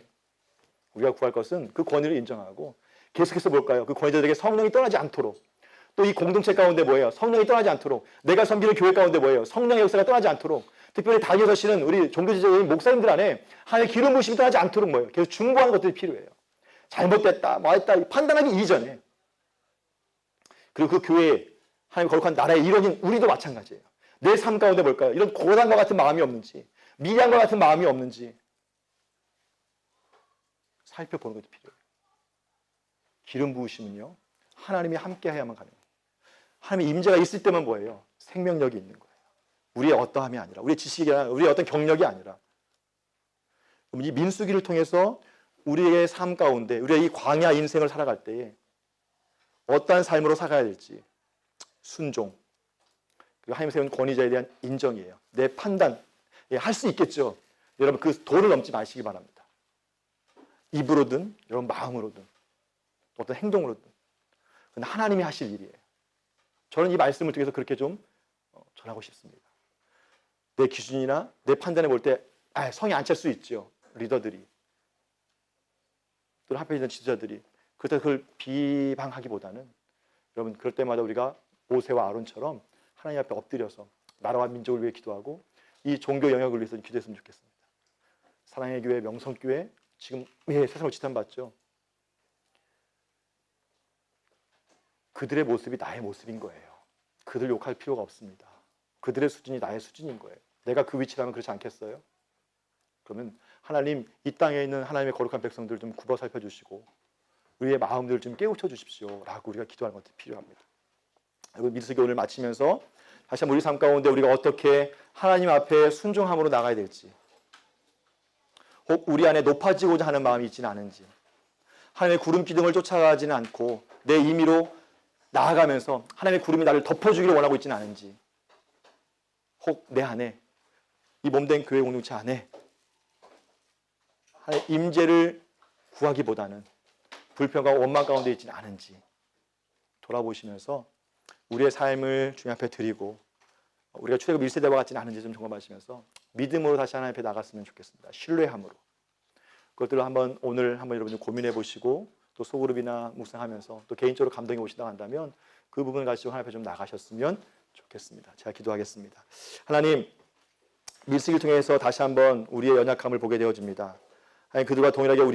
우리가 구할 것은 그 권위를 인정하고 계속해서 뭘까요? 그 권위자들에게 성령이 떠나지 않도록, 또 이 공동체 가운데 뭐예요? 성령이 떠나지 않도록, 내가 섬기는 교회 가운데 뭐예요? 성령의 역사가 떠나지 않도록, 특별히 단위에 서시는 우리 종교지도자인 목사님들 안에 하나님의 기름 부으심이 떠나지 않도록 뭐예요? 계속 중보하는 것들이 필요해요. 잘못됐다, 뭐했다 판단하기 이전에. 그리고 그 교회에 하나님 거룩한 나라의 일원인 우리도 마찬가지예요. 내 삶 가운데 뭘까요? 이런 고단과 같은 마음이 없는지, 미련과 같은 마음이 없는지 살펴보는 것도 필요해요. 기름 부으심은요, 하나님이 함께 해야만 가능해요. 하나님의 임재가 있을 때만 뭐예요? 생명력이 있는 거예요. 우리의 어떠함이 아니라, 우리의 지식이 아니라, 우리의 어떤 경력이 아니라. 이 민수기를 통해서 우리의 삶 가운데, 우리의 이 광야 인생을 살아갈 때에 어떠한 삶으로 살아야 될지, 순종, 그리고 하나님 세운 권위자에 대한 인정이에요. 내 판단, 할 수 있겠죠. 여러분 그 도를 넘지 마시기 바랍니다. 입으로든, 여러분 마음으로든, 어떤 행동으로든. 그건 하나님이 하실 일이에요. 저는 이 말씀을 통해서 그렇게 좀 전하고 싶습니다. 내 기준이나 내 판단에 볼 때 성이 안 찰 수 있죠. 리더들이. 또는 앞에 있는 지도자들이. 그래서 그걸 비방하기보다는 여러분 그럴 때마다 우리가 모세와 아론처럼 하나님 앞에 엎드려서 나라와 민족을 위해 기도하고 이 종교 영역을 위해서 기도했으면 좋겠습니다. 사랑의 교회, 명성교회 지금 세상으로 지탄받죠. 그들의 모습이 나의 모습인 거예요. 그들 욕할 필요가 없습니다. 그들의 수준이 나의 수준인 거예요. 내가 그 위치라면 그렇지 않겠어요? 그러면 하나님, 이 땅에 있는 하나님의 거룩한 백성들 좀 굽어 살펴주시고 우리의 마음들을 좀 깨우쳐 주십시오 라고 우리가 기도하는 것도 필요합니다. 여러분 민수기 오늘 마치면서 다시 한번 우리 삶 가운데 우리가 어떻게 하나님 앞에 순종함으로 나가야 될지, 혹 우리 안에 높아지고자 하는 마음이 있지는 않은지, 하나님의 구름 기둥을 쫓아가지는 않고 내 임의로 나아가면서 하나님의 구름이 나를 덮어주기를 원하고 있지는 않은지, 혹 내 안에 이 몸된 교회 공동체 안에 하나님의 임재를 구하기보다는 불평과 원망 가운데 있지는 않은지 돌아보시면서 우리의 삶을 주님 앞에 드리고 우리가 출애굽 1세대와 같지는 않은지 좀 점검하시면서 믿음으로 다시 하나님 앞에 나갔으면 좋겠습니다. 신뢰함으로. 그것들을 오늘 한번 여러분들 고민해 보시고 또 소그룹이나 묵상하면서 또 개인적으로 감동이 오시다 한다면 그 부분을 가지고 하나님 앞에 좀 나가셨으면 좋겠습니다. 제가 기도하겠습니다. 하나님, 밀수기를 통해서 다시 한번 우리의 연약함을 보게 되어집니다. 하나님, 그들과 동일하게 우리